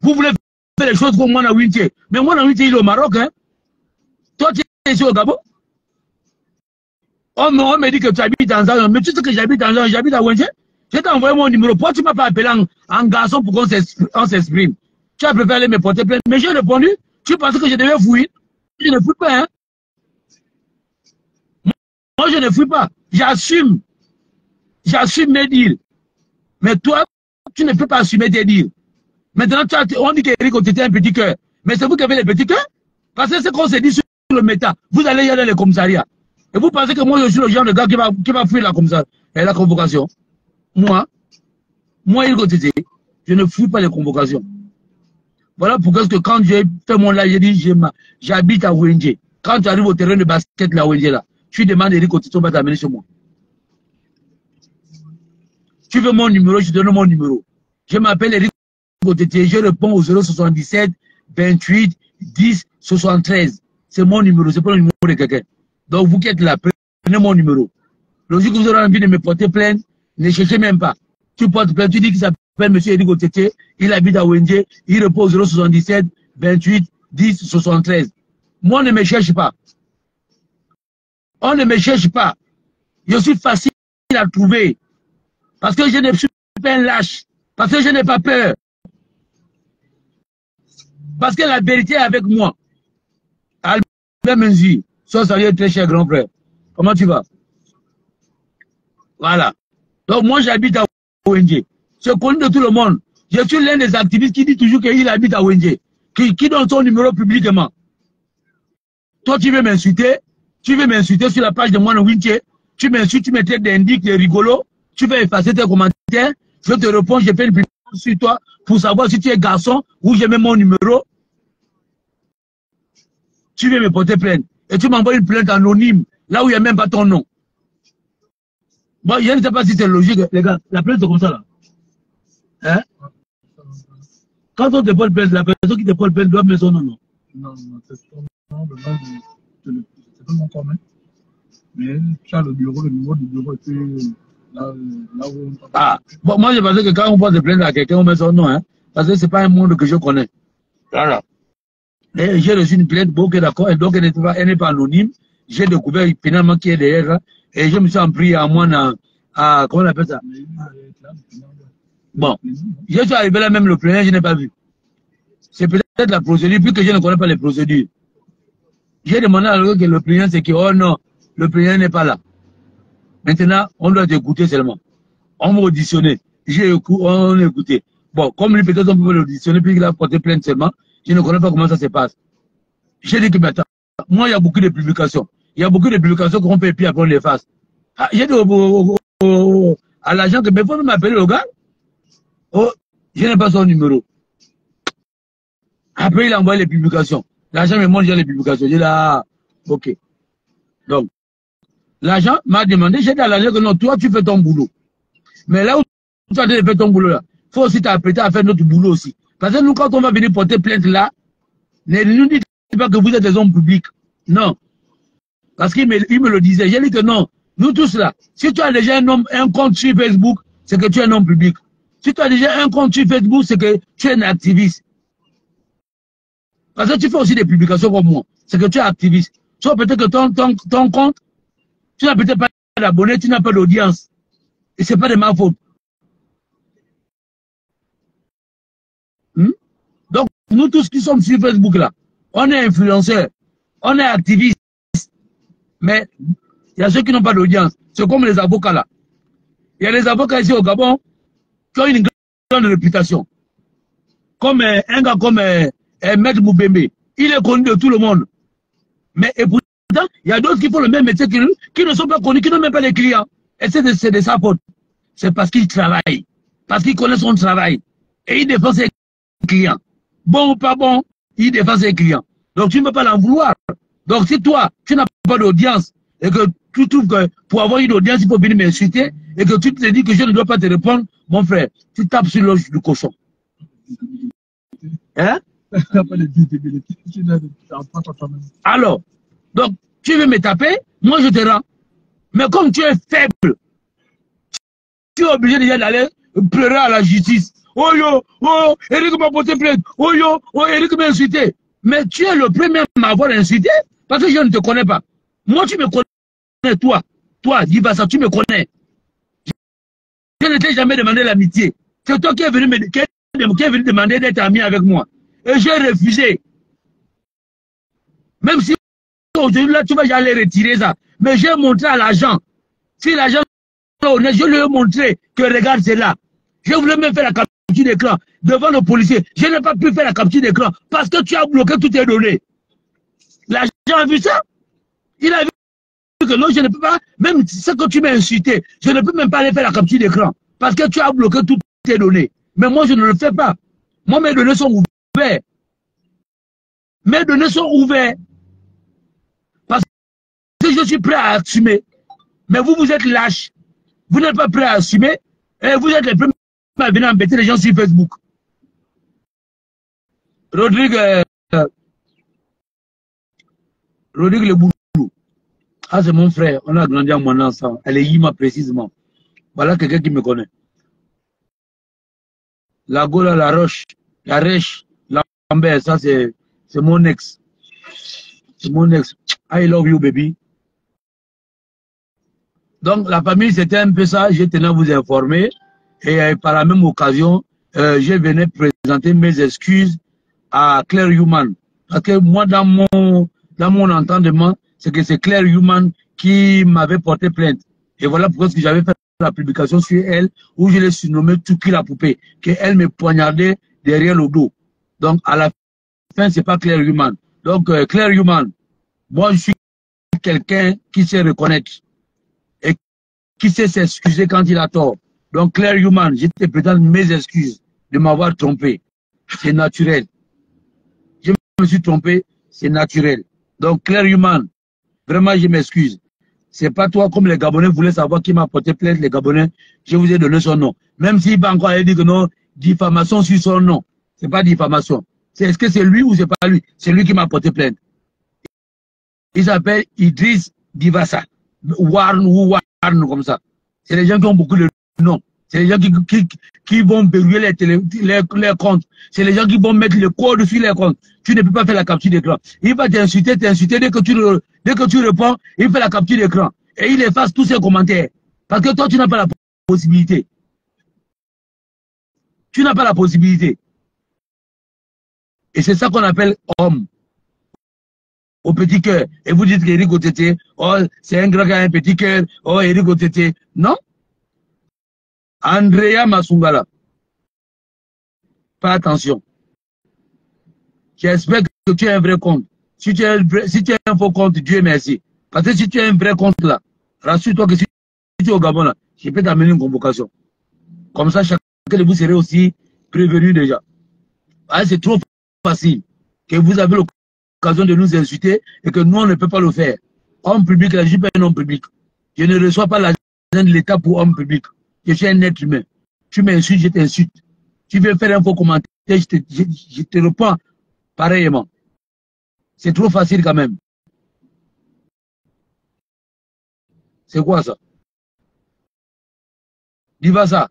Vous voulez faire les choses comme Mwana Wintier. Mais Mwana Wintier, il est au Maroc. Hein? Toi, tu es ici au Gabon. On me dit que tu habites dans un... Mais tu sais que j'habite dans un... J'habite à Wintier. Je t'ai envoyé mon numéro. Pourquoi tu ne m'as pas appelé en garçon pour qu'on s'exprime? Tu as préféré aller me porter plainte. Mais j'ai répondu. Tu pensais que je devais fouiller? Je ne fouille pas. Hein? Moi, je ne fouille pas. J'assume. J'assume mes deals. Mais toi, tu ne peux pas assumer tes deals. Maintenant, on dit qu'Eric Otete a un petit cœur. Mais c'est vous qui avez les petits cœurs. Parce que c'est qu'on s'est dit sur le méta. Vous allez y aller dans les commissariats. Et vous pensez que moi, je suis le genre de gars qui va fuir la convocation. Moi, Eric Otete, je ne fuis pas les convocations. Voilà pourquoi quand j'ai fait mon live, j'ai dit, j'habite à Wenje. Quand tu arrives au terrain de basket, là, Wenje, là, tu demandes Eric Otete, on va t'amener chez moi. Tu veux mon numéro, je te donne mon numéro. Je m'appelle Eric Otete, je réponds au 077 28 10 73. C'est mon numéro, c'est pas le numéro de quelqu'un. Donc vous qui êtes là, prenez mon numéro. Le jour que vous aurez envie de me porter plainte, ne cherchez même pas. Tu portes plainte, tu dis qu'il s'appelle M. Eric Otete, il habite à Wenje, il repose au 077 28 10 73. Moi, on ne me cherche pas. On ne me cherche pas. Je suis facile à trouver. Parce que je ne suis pas un lâche. Parce que je n'ai pas peur. Parce que la vérité est avec moi. Albert Menzi, ça salut très cher grand frère. Comment tu vas? Voilà. Donc moi j'habite à Wenje. Je connais de tout le monde. Je suis l'un des activistes qui dit toujours qu'il habite à Wenje. Qui donne son numéro publiquement. Toi tu veux m'insulter. Tu veux m'insulter sur la page de Mwana Wintier. Tu m'insultes, tu me traites d'indique, de rigolo. Tu veux effacer tes commentaires. Je te réponds, je fais une vidéo sur toi pour savoir si tu es garçon ou j'ai même mon numéro. Tu veux me porter plainte. Et tu m'envoies une plainte anonyme, là où il n'y a même pas ton nom. Bon, je ne sais pas si c'est logique, les gars. La plainte, c'est comme ça, là. Hein? Quand on te porte plainte, la personne qui te porte plainte doit mettre son nom, non? Non, c'est ton nom, le nom c'est pas mon commun. Mais tu as le numéro du bureau, et puis là où on... Ah, bon, moi, je pensais que quand on porte plainte à quelqu'un, on met son nom, hein. Parce que c'est pas un monde que je connais. Voilà. Et j'ai reçu une plainte, bon, ok, d'accord, et donc elle n'est pas anonyme. J'ai découvert finalement qui est derrière, et je me suis en pris à moi, comment on appelle ça? Bon, je suis arrivé là, même le plaignant, je n'ai pas vu. C'est peut-être la procédure, puisque je ne connais pas les procédures. J'ai demandé à l'autre que le plaignant, c'est que, oh non, le plaignant n'est pas là. Maintenant, on doit t'écouter seulement. On m'a auditionné. On a écouté. Bon, comme lui, peut-être on peut l'auditionner, puis il a porté plainte seulement. Je ne connais pas comment ça se passe. J'ai dit que maintenant, moi, il y a beaucoup de publications. Il y a beaucoup de publications qu'on fait, puis après on les efface. Ah, j'ai dit à l'agent que, mais faut m'appeler le gars. Oh, je n'ai pas son numéro. Après, il envoie les publications. L'agent me montre déjà les publications. J'ai dit, ah, ok. Donc, l'agent m'a demandé, j'ai dit à l'agent que non, toi, tu fais ton boulot. Mais là où tu as fait ton boulot, là, il faut aussi t'apprêter à faire notre boulot aussi. Parce que nous, quand on va venir porter plainte là, ne nous dites pas que vous êtes des hommes publics. Non. Parce qu'il me le disait. J'ai dit que non. Nous tous là, si tu as déjà un compte sur Facebook, c'est que tu es un homme public. Si tu as déjà un compte sur Facebook, c'est que tu es un activiste. Parce que tu fais aussi des publications comme moi. C'est que tu es activiste. Soit peut-être que ton compte, tu n'as peut-être pas d'abonnés, tu n'as pas d'audience. Et ce n'est pas de ma faute. Donc, nous tous qui sommes sur Facebook là, on est influenceurs, on est activistes. Mais il y a ceux qui n'ont pas d'audience. C'est comme les avocats là. Il y a les avocats ici au Gabon qui ont une grande réputation. Comme un gars comme Maître Moubembe. Il est connu de tout le monde. Mais et pourtant, il y a d'autres qui font le même métier que lui, qui ne sont pas connus, qui n'ont même pas les clients. Et c'est de sa faute. C'est parce qu'il travaille. Parce qu'il connaît son travail. Et il défend ses clients. Bon ou pas bon, il défend ses clients. Donc tu ne peux pas l'en vouloir. Donc si toi, tu n'as pas d'audience, et que tu trouves que pour avoir une audience, il faut venir m'insulter, et que tu te dis que je ne dois pas te répondre, mon frère, tu tapes sur l'os du cochon. Hein? Alors, donc, tu veux me taper, moi je te rends. Mais comme tu es faible, tu es obligé déjà d'aller pleurer à la justice. Oh yo, oh, Eric m'a porté plainte. Oh yo, oh, Eric m'a insulté. Mais tu es le premier à m'avoir insulté parce que je ne te connais pas. Moi, tu me connais, toi, Dibassa, tu me connais. Je ne t'ai jamais demandé l'amitié. C'est toi qui es venu me demander d'être ami avec moi. Et j'ai refusé. Même si aujourd'hui, là, tu vas aller retirer ça. Mais j'ai montré à l'agent. Si l'agent est honnête, je lui ai montré que regarde, c'est là. Je voulais même faire la capture d'écran devant le policier. Je n'ai pas pu faire la capture d'écran parce que tu as bloqué toutes tes données. L'agent a vu ça. Il a vu que non, je ne peux pas, même ce que tu m'as insulté, je ne peux même pas aller faire la capture d'écran parce que tu as bloqué toutes tes données. Mais moi, je ne le fais pas. Moi, mes données sont ouvertes. Mes données sont ouvertes. Parce que je suis prêt à assumer. Mais vous, vous êtes lâche. Vous n'êtes pas prêt à assumer. Et vous êtes les premiers à venir embêter les gens sur Facebook. Rodrigue Le Boulou. Ah, c'est mon frère. On a grandi en mon ensemble. Elle est Yima précisément. Voilà quelqu'un qui me connaît. La Gola, la Roche, la Rèche, la Lambert, ça c'est mon ex. C'est mon ex. I love you, baby. Donc, la famille, c'était un peu ça. Je tenais à vous informer. Et par la même occasion, je venais présenter mes excuses à Claire Human. Parce que moi, dans mon entendement, c'est que c'est Claire Human qui m'avait porté plainte. Et voilà pourquoi j'avais fait la publication sur elle, où je l'ai surnommée Tuki la poupée, qu'elle me poignardait derrière le dos. Donc, à la fin, c'est pas Claire Human. Donc, Claire Human, moi, je suis quelqu'un qui sait reconnaître et qui sait s'excuser quand il a tort. Donc, Claire Human, je te présente mes excuses de m'avoir trompé. C'est naturel. Je me suis trompé, c'est naturel. Donc, Claire Human, vraiment, je m'excuse. C'est pas toi, comme les Gabonais voulaient savoir qui m'a porté plainte, les Gabonais, je vous ai donné son nom. Même s'il va encore aller dire que non, diffamation sur son nom. C'est pas diffamation. Est-ce que c'est lui ou c'est pas lui? C'est lui qui m'a porté plainte. Il s'appelle Idriss Divassa. Warn ou Warn comme ça. C'est les gens qui ont beaucoup de noms. C'est les gens qui vont verrouiller les comptes. C'est les gens qui vont mettre le code sur les comptes. Tu ne peux pas faire la capture d'écran. Il va t'insulter. Dès que tu réponds, il fait la capture d'écran. Et il efface tous ses commentaires. Parce que toi, tu n'as pas la possibilité. Tu n'as pas la possibilité. Et c'est ça qu'on appelle homme. Au petit cœur. Et vous dites qu'Éric Otete, oh, c'est un grand gars, un petit cœur. Oh, Éric Otete. Non. Andrea Masungala. Pas attention. J'espère que tu as un vrai compte. Si tu as un faux compte, Dieu merci. Parce que si tu as un vrai compte là, rassure-toi que si tu es au Gabon là, je peux t'amener une convocation. Comme ça, chacun de vous serez aussi prévenu déjà. Ah, c'est trop facile que vous avez l'occasion de nous insulter et que nous, on ne peut pas le faire. Homme public, là, je suis pas un homme public. Je ne reçois pas l'argent de l'État pour homme public. Je suis un être humain. Tu m'insultes, je t'insulte. Tu veux faire un faux commentaire, je te réponds pareillement. C'est trop facile quand même. C'est quoi ça? Dis-moi ça.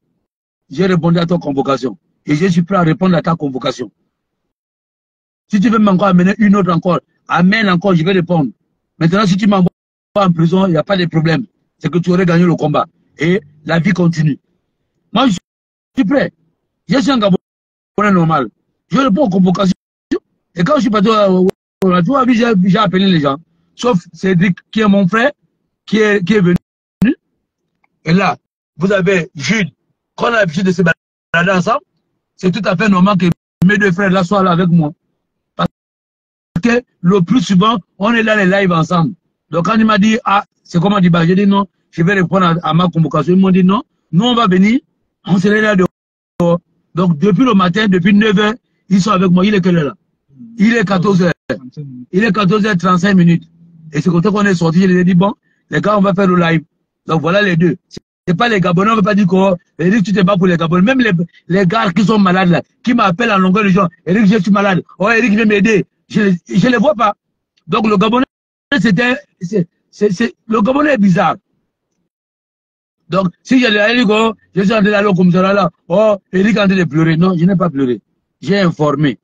J'ai répondu à ton convocation. Et je suis prêt à répondre à ta convocation. Si tu veux m'encore amener une autre encore, amène encore, je vais répondre. Maintenant, si tu m'envoies en prison, il n'y a pas de problème. C'est que tu aurais gagné le combat. Et la vie continue. Moi, je suis prêt. Je suis un Gabonais normal. Je réponds aux convocations. Et quand je suis parti tu vois, j'ai appelé les gens. Sauf Cédric, qui est mon frère, qui est venu. Et là, vous avez Jules, qu'on a l'habitude de se balader ensemble. C'est tout à fait normal que mes deux frères là soient là avec moi. Parce que le plus souvent, on est là les lives ensemble. Donc quand il m'a dit, ah, c'est comment dit, bah, j'ai dit non, je vais répondre à ma convocation. Ils m'ont dit non, nous on va venir, on serait là dehors. Donc depuis le matin, depuis 9h, ils sont avec moi. Il est quelle heure là? Il est 14h. Il est 14h35 minutes. Et c'est comme ça qu'on est sorti. Je leur ai dit, bon, les gars, on va faire le live. Donc voilà les deux. C'est pas les Gabonais, on ne veut pas dire quoi. Eric, tu t'es pas pour les Gabonais. Même les gars qui sont malades là, qui m'appellent en longueur de gens. Eric, je suis malade. Oh, Eric, viens m'aider. Je ne les vois pas. Donc le Gabonais, le Gabonais est bizarre. Donc, si j'ai dit, Eric, oh, je suis en train d'aller au commissariat là. Oh, Eric est en train de pleurer. Non, je n'ai pas pleuré. J'ai informé.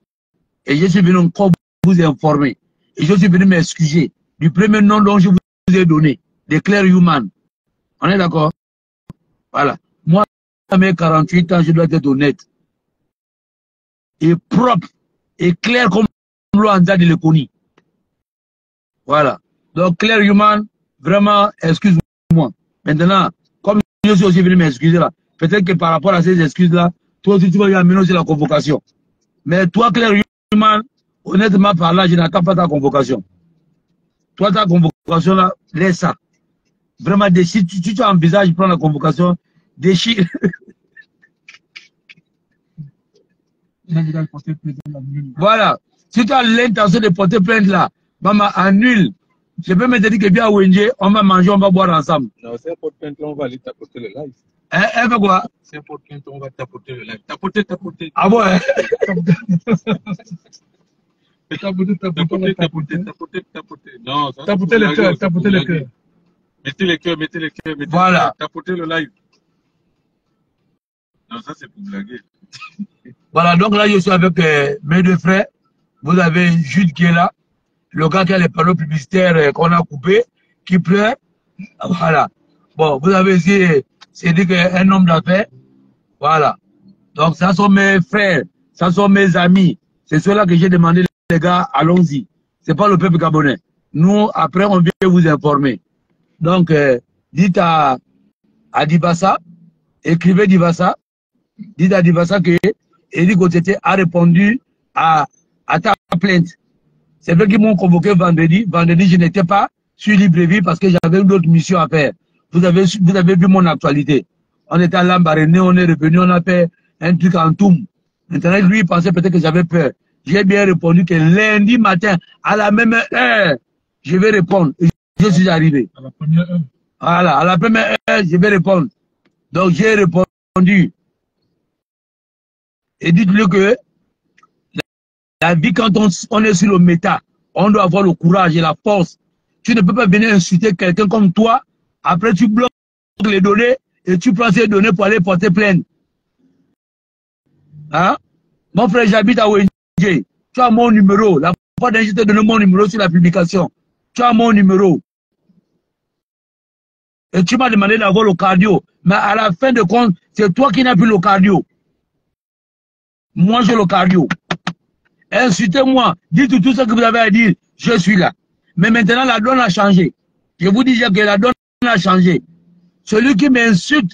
Et je suis venu encore vous informer. Et je suis venu m'excuser du premier nom dont je vous ai donné, de Claire Human. On est d'accord? Voilà. Moi, à mes 48 ans, je dois être honnête. Et propre. Et clair comme l'eau en de l'économie. Voilà. Donc, Claire Human, vraiment, excuse-moi. Maintenant, comme je suis aussi venu m'excuser là, peut-être que par rapport à ces excuses-là, toi aussi tu vas y amener aussi la convocation. Mais toi, Claire Human, honnêtement parlant, je n'attends pas ta convocation. Toi, ta convocation là, laisse ça. Vraiment, si tu envisages de prendre la convocation, déchire. Voilà. Si tu as l'intention de porter plainte là, maman, annule. Je peux me dire que bien à Wenje, on va manger, on va boire ensemble. Non, c'est un porte plainte, on va aller tapoter le live. Elle fait quoi? C'est un porte plainte, on va tapoter le live. Tapoter. Ah bon, hein? Tapoter. Non, ça, Tapoter le cœur, tapoter le cœur. Mettez les cœurs. Voilà. Tapoter le live. Non, ça c'est pour blaguer. Voilà, donc là, je suis avec mes deux frères. Vous avez Jules qui est là, le gars qui a les panneaux publicitaires qu'on a coupés, qui pleure. Voilà. Bon, vous avez ici, c'est dit qu'un homme d'affaires. Voilà. Donc, ça sont mes frères, ça sont mes amis. C'est cela que j'ai demandé, les gars, allons-y. C'est pas le peuple gabonais. Nous, après, on vient vous informer. Donc, dites à Dibassa, écrivez Dibassa, dites à Dibassa que Eric Otete a répondu à ta plainte. C'est vrai qu'ils m'ont convoqué vendredi. Vendredi, je n'étais pas sur Libreville parce que j'avais une autre mission à faire. Vous avez vu mon actualité. On était à Lambaréné, on est revenu, on a fait un truc en Toum. Maintenant, lui, il pensait peut-être que j'avais peur. J'ai bien répondu que lundi matin, à la même heure, je vais répondre. Et je suis arrivé. À la première heure. Voilà, à la première heure, je vais répondre. Donc, j'ai répondu. Et dites-le que la vie, quand on est sur le méta, on doit avoir le courage et la force. Tu ne peux pas venir insulter quelqu'un comme toi. Après, tu bloques les données et tu prends ces données pour aller porter plainte. Hein? Mon frère, j'habite à ONG. Tu as mon numéro. La fois dernière, je t'ai donné mon numéro sur la publication. Tu as mon numéro. Et tu m'as demandé d'avoir le cardio. Mais à la fin de compte, c'est toi qui n'as plus le cardio. Moi, j'ai le cardio. Insultez-moi. Dites tout ce que vous avez à dire. Je suis là. Mais maintenant, la donne a changé. Je vous dis que la donne a changé. Celui qui m'insulte,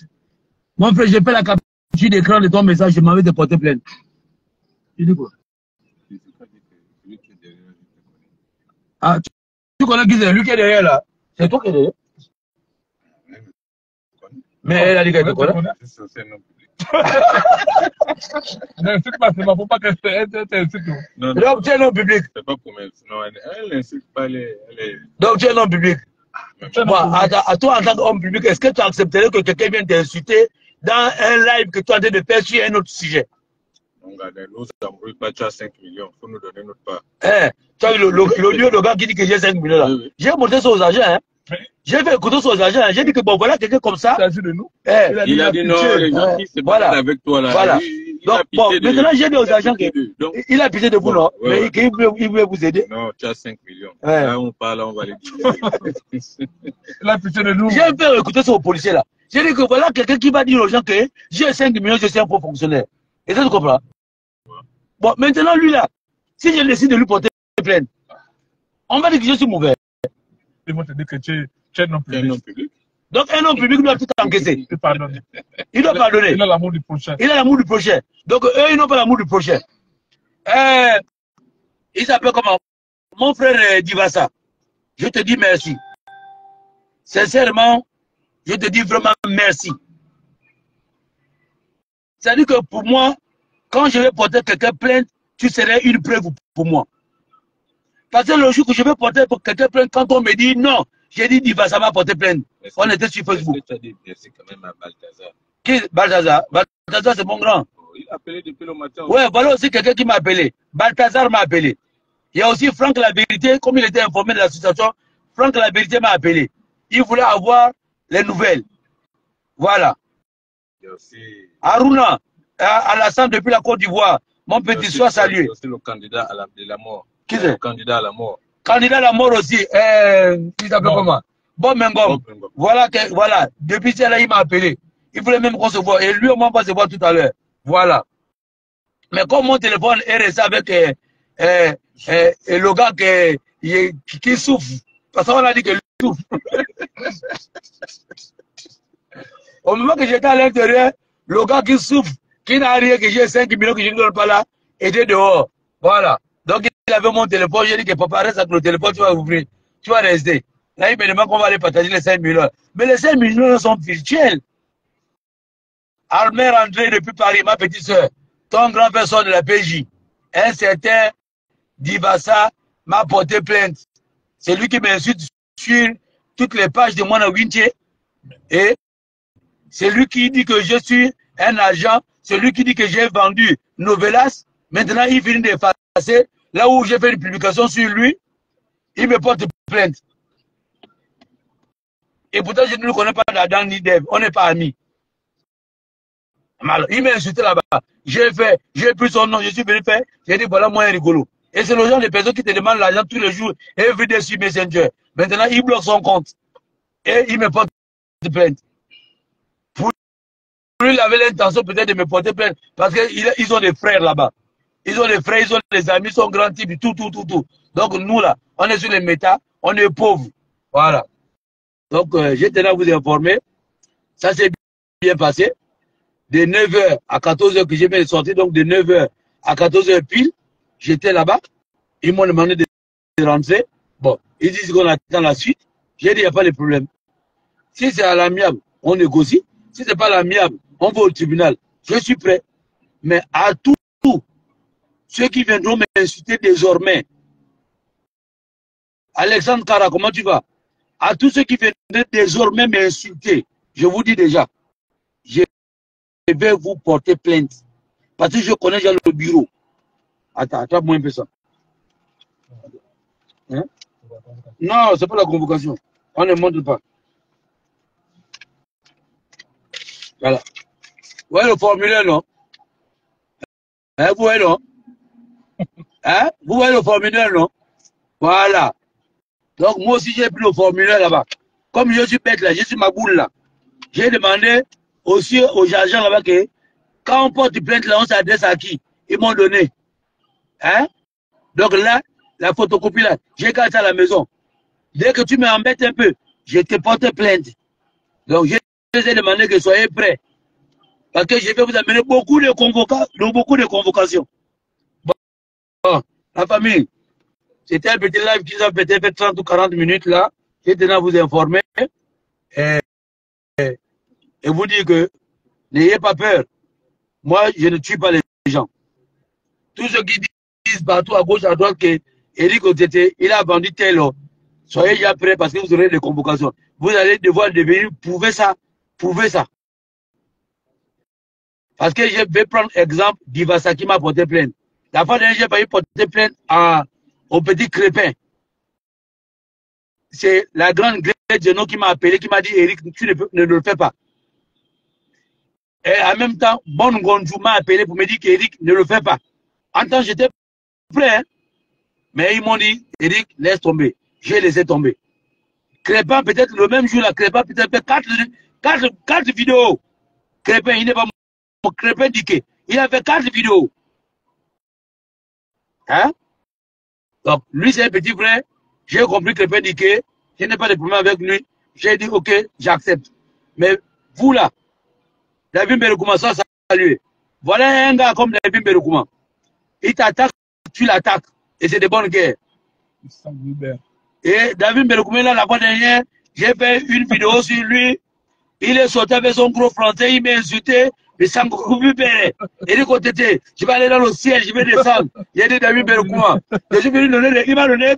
mon frère, j'ai fait la capture d'écran de ton message, je m'en vais te porter plainte. Tu dis quoi? Ah, tu connais qui c'est? Lui qui est derrière là. C'est toi qui l'es. Mais elle a dit qu'elle te connaît. N'insulte pas, c'est pas pour pas que t'insulte. Non, Donc tu es un homme public. c'est pas pour elle. Non, elle n'insulte pas les... Donc tu es un homme public. Bon, à toi en tant qu'homme public, est-ce que tu accepterais que quelqu'un vienne t'insulter dans un live que tu es en train de faire sur un autre sujet? On regarde, nous n'embrouillons pas, tu as 5 millions, il faut nous donner notre part. Tu as le gars qui dit que j'ai 5 millions là. Oui. J'ai montré ça aux agents. Hein. J'ai fait écouter ça aux agents. J'ai dit que bon, voilà quelqu'un comme ça. De nous. Il a dit non, les gens qui se battent avec toi là. Voilà. Donc, bon, maintenant j'ai dit aux agents qu'il a pitié de vous, non? Ouais, Mais qu'il veut vous aider. Non, tu as 5 millions. Là, on parle, on va les dire. Il a pitié de nous. J'ai fait écouter ça aux policiers là. J'ai dit que voilà quelqu'un qui va dire aux gens que j'ai 5 millions, je suis un faux fonctionnaire. Et ça, tu comprends? Bon, maintenant, lui là, si je décide de lui porter plainte, on va dire que je suis mauvais. Ils vont te dire que tu es non public. Donc, un homme public doit tout encaisser. Il pardonne. Il doit pardonner. Il a l'amour du prochain. Il a l'amour du prochain. Donc, eux, ils n'ont pas l'amour du prochain. Il s'appelle comment? Mon frère Divasa. Je te dis merci. Sincèrement, je te dis vraiment merci. C'est-à-dire que pour moi, quand je vais porter quelqu'un plainte, tu serais une preuve pour moi. Parce que le jour que je vais porter pour quelqu'un plainte, quand on me dit non, j'ai dit Divasa m'a porté plainte. On était sur Facebook. Tu as dit merci quand même à Balthazar. Qui Balthazar? Balthazar, c'est mon grand. Il a appelé depuis le matin. Ouais, voilà aussi quelqu'un qui m'a appelé. Balthazar m'a appelé. Il y a aussi Franck La Vérité, comme il était informé de la situation, Franck La Vérité m'a appelé. Il voulait avoir les nouvelles. Voilà. Il y a aussi... Aruna, Alassane depuis la Côte d'Ivoire, mon petit soir salué. C'est le candidat à la mort. Qui c'est? Le candidat à la mort. Candidat à la mort aussi. Il s'appelle comment? Bon Mengom. Voilà, depuis celle-là, il m'a appelé. Il voulait même qu'on se voit. Et lui, on va se voir tout à l'heure. Voilà. Mais comme mon téléphone est resté avec le gars qui souffre, parce qu'on a dit qu'il souffre. Au moment que j'étais à l'intérieur, le gars qui souffre, qui n'a rien, que j'ai 5 millions que je ne donne pas là, était dehors. Voilà. Donc il avait mon téléphone, j'ai dit que papa reste avec le téléphone, tu vas ouvrir, tu vas rester. Là, il me demande qu'on va aller partager les 5 millions. Mais les 5 millions sont virtuels. Armée rentrée depuis Paris, ma petite soeur, ton grand personne de la PJ, un certain Divasa m'a porté plainte. C'est lui qui m'insulte sur toutes les pages de Mwana Winche. Et c'est lui qui dit que je suis un agent, c'est lui qui dit que j'ai vendu Novelas. Maintenant, il finit d'effacer. Là où j'ai fait une publication sur lui, il me porte plainte. Et pourtant, je ne le connais pas d'Adam ni d'Ève. On n'est pas amis. Alors, il m'a insulté là-bas. J'ai pris son nom, je suis venu faire. J'ai dit, voilà, moi, un rigolo. Et c'est le genre de personnes qui te demandent l'argent tous les jours, everyday sur Messenger. Maintenant, il bloque son compte. Et il me porte plainte. Pour lui, il avait l'intention peut-être de me porter plainte. Parce qu'ils ont des frères là-bas. Ils ont des frères, ils ont des amis, ils sont grands types, tout. Donc, nous, là, on est sur les méta, on est pauvres. Voilà. Donc, je tenais à vous informer. Ça s'est bien passé. De 9h à 14h que j'ai bien sorti, donc de 9h à 14h pile, j'étais là-bas. Ils m'ont demandé de rentrer. Bon, ils disent qu'on attend la suite. J'ai dit, il n'y a pas de problème. Si c'est à l'amiable, on négocie. Si ce n'est pas à l'amiable, on va au tribunal. Je suis prêt. Mais à tous ceux qui viendront m'insulter désormais, Alexandre Kara, comment tu vas? À tous ceux qui viendront désormais m'insulter, je vous dis déjà, je vais vous porter plainte. Parce que je connais déjà le bureau. Attends, attrape-moi un peu ça. Hein? Non, c'est pas la convocation. On ne montre pas. Voilà. Vous voyez le formulaire, non? Hein, vous voyez, non? Hein? Vous voyez le formulaire, non? Voilà. Donc, moi aussi, j'ai pris le formulaire là-bas. Comme je suis bête là, je suis ma boule là. J'ai demandé aussi aux agents là-bas que quand on porte plainte là, on s'adresse à qui? Ils m'ont donné. Hein? Donc là, la photocopie là, j'ai gardé ça à la maison. Dès que tu m'embêtes un peu, je te porte plainte. Donc, je vous ai demandé que soyez prêts. Parce que je vais vous amener beaucoup de convocations. Bon, la famille, c'était un petit live qui a peut-être fait 30 ou 40 minutes là. je tenais à vous informer et vous dire que n'ayez pas peur. Moi, je ne tue pas les gens. Tous ceux qui disent partout à gauche, à droite que Eric Otete, il a vendu tel. Soyez déjà prêts parce que vous aurez des convocations. Vous allez devoir devenir, prouver ça. Prouver ça. Parce que je vais prendre exemple d'Ivasa qui m'a porté plainte. La fois dernière, j'ai failli porter plainte au petit Crépin. C'est la grande Grèce de nous qui m'a appelé, qui m'a dit Eric, tu ne le fais pas. Et en même temps, Bon Gondjou m'a appelé pour me dire qu'Eric ne le fait pas. En temps, j'étais prêt, hein? Mais ils m'ont dit, Eric, laisse tomber. J'ai laissé tomber. Crépin, peut-être le même jour, là, Crépin peut-être fait 4 vidéos. Crépin, il n'est pas mon Crépin Diké. Il a fait 4 vidéos. Hein? Donc, lui, c'est un petit frère. J'ai compris Crépin Diké. Je n'ai pas de problème avec lui. J'ai dit, ok, j'accepte. Mais vous, là, David Berekouma, ça saluer. Voilà un gars comme David Berekouma. Il t'attaque, tu l'attaques. Et c'est de bonnes guerres. Et David Berekouma, là, la fois dernière, j'ai fait une vidéo sur lui. Il est sorti avec son gros français, il m'a insulté. Et ça me coupe père. Et du côté, je vais aller dans le ciel, je vais descendre. Il a dit David Berekouma. Je suis venu donner, il m'a donné,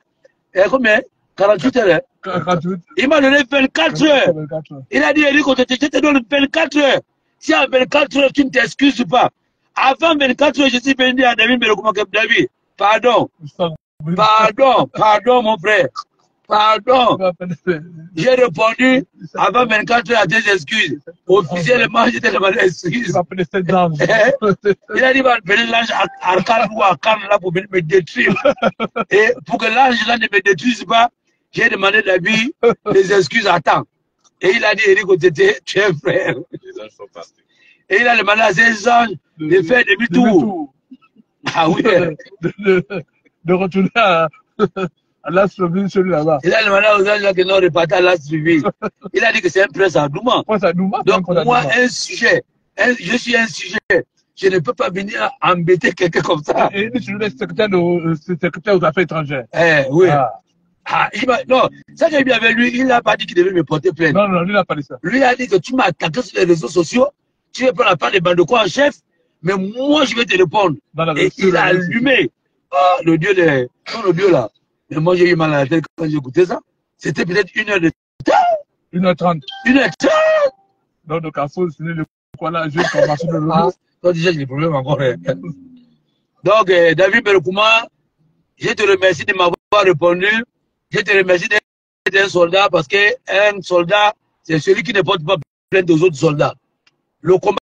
combien? 48 heures. 48. Il m'a donné 24 heures. Il a dit, Eric, je te donne 24 heures. Si à 24 heures, tu ne t'excuses pas. Avant 24 heures, je suis venu à David Berekouma, David. Pardon. Pardon, mon frère. Pardon. J'ai répondu avant 24 heures à tes excuses. Officiellement, je t'ai demandé excuse. Il a dit, va appeler l'ange Arcane ou Arcane là pour me détruire. Et pour que l'ange là ne me détruise pas, j'ai demandé David des excuses à temps. Et il a dit, Eric Otete, tu es frère. Et il a demandé à ses anges de faire demi-tour. Ah oui. De retourner à l'As Reville, celui là-bas. Il a demandé aux anges que non, repartent à l'As Reville. Il a dit que c'est un prince à Douma. Donc moi, un sujet, je suis un sujet. Je ne peux pas venir embêter quelqu'un comme ça. Et lui, tu es secrétaire aux affaires étrangères. Oui. Non, ça que j'ai bien avec lui, il n'a pas dit qu'il devait me porter plainte. Non, lui n'a pas dit ça. Lui a dit que tu m'as attaqué sur les réseaux sociaux, tu veux prendre la part des bandes de quoi en chef, mais moi je vais te répondre. Et il a allumé. Le dieu le dieu là. Mais moi j'ai eu mal à la tête quand j'ai écouté ça. C'était peut-être 1 heure de temps. 1h30. 1h30. Donc, le Carrefour, c'est le quoi là, je vais commencer de l'eau. Toi déjà j'ai des problèmes encore. Donc, David Berekouma, je te remercie de m'avoir répondu. Je te remercie d'être un soldat parce qu'un soldat, c'est celui qui ne porte pas plainte aux autres soldats. Le combat,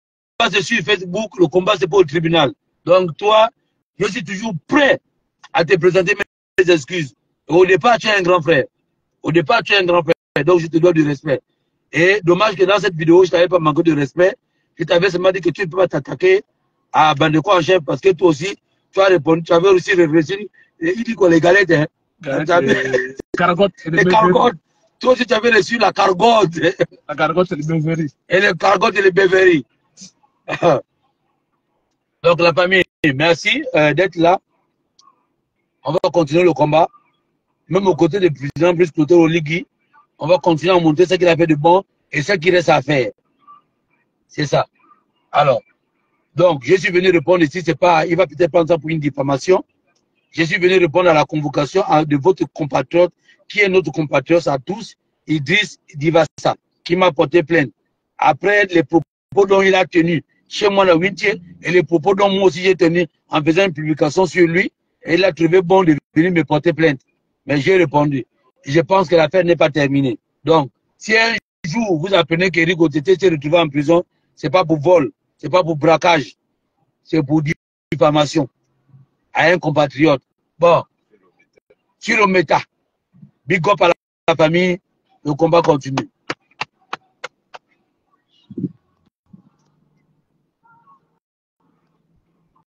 c'est sur Facebook, le combat, c'est pas au tribunal. Donc, toi, je suis toujours prêt à te présenter mes excuses. Au départ, tu es un grand frère. Donc, je te dois du respect. Et dommage que dans cette vidéo, je ne t'avais pas manqué de respect. Je t'avais seulement dit que tu ne peux pas t'attaquer à Bandeko en chef parce que toi aussi, tu as répondu, tu avais aussi réfléchi. Il dit quoi, les galettes, hein? Les cargottes. Les cargottes. Toi aussi, tu avais reçu la cargotte. La cargotte, c'est les Beverly. Et les cargottes et les Beverly. Donc, la famille, merci d'être là. On va continuer le combat. Même aux côtés du président Brice Clotaire Oligui, on va continuer à montrer ce qu'il a fait de bon et ce qui reste à faire. C'est ça. Alors, donc, je suis venu répondre ici, c'est pas, il va peut-être prendre ça pour une diffamation. Je suis venu répondre à la convocation de votre compatriote, qui est notre compatriote à tous, Idriss Divassa, qui m'a porté plainte. Après les propos dont il a tenu chez moi à Wintier et les propos dont moi aussi j'ai tenu en faisant une publication sur lui, et il a trouvé bon de venir me porter plainte. Mais j'ai répondu. Je pense que l'affaire n'est pas terminée. Donc, si un jour vous apprenez qu'Eric Otete s'est retrouvé en prison, c'est pas pour vol, c'est pas pour braquage, c'est pour diffamation à un compatriote. Bon, sur le méta, big up à la famille, le combat continue.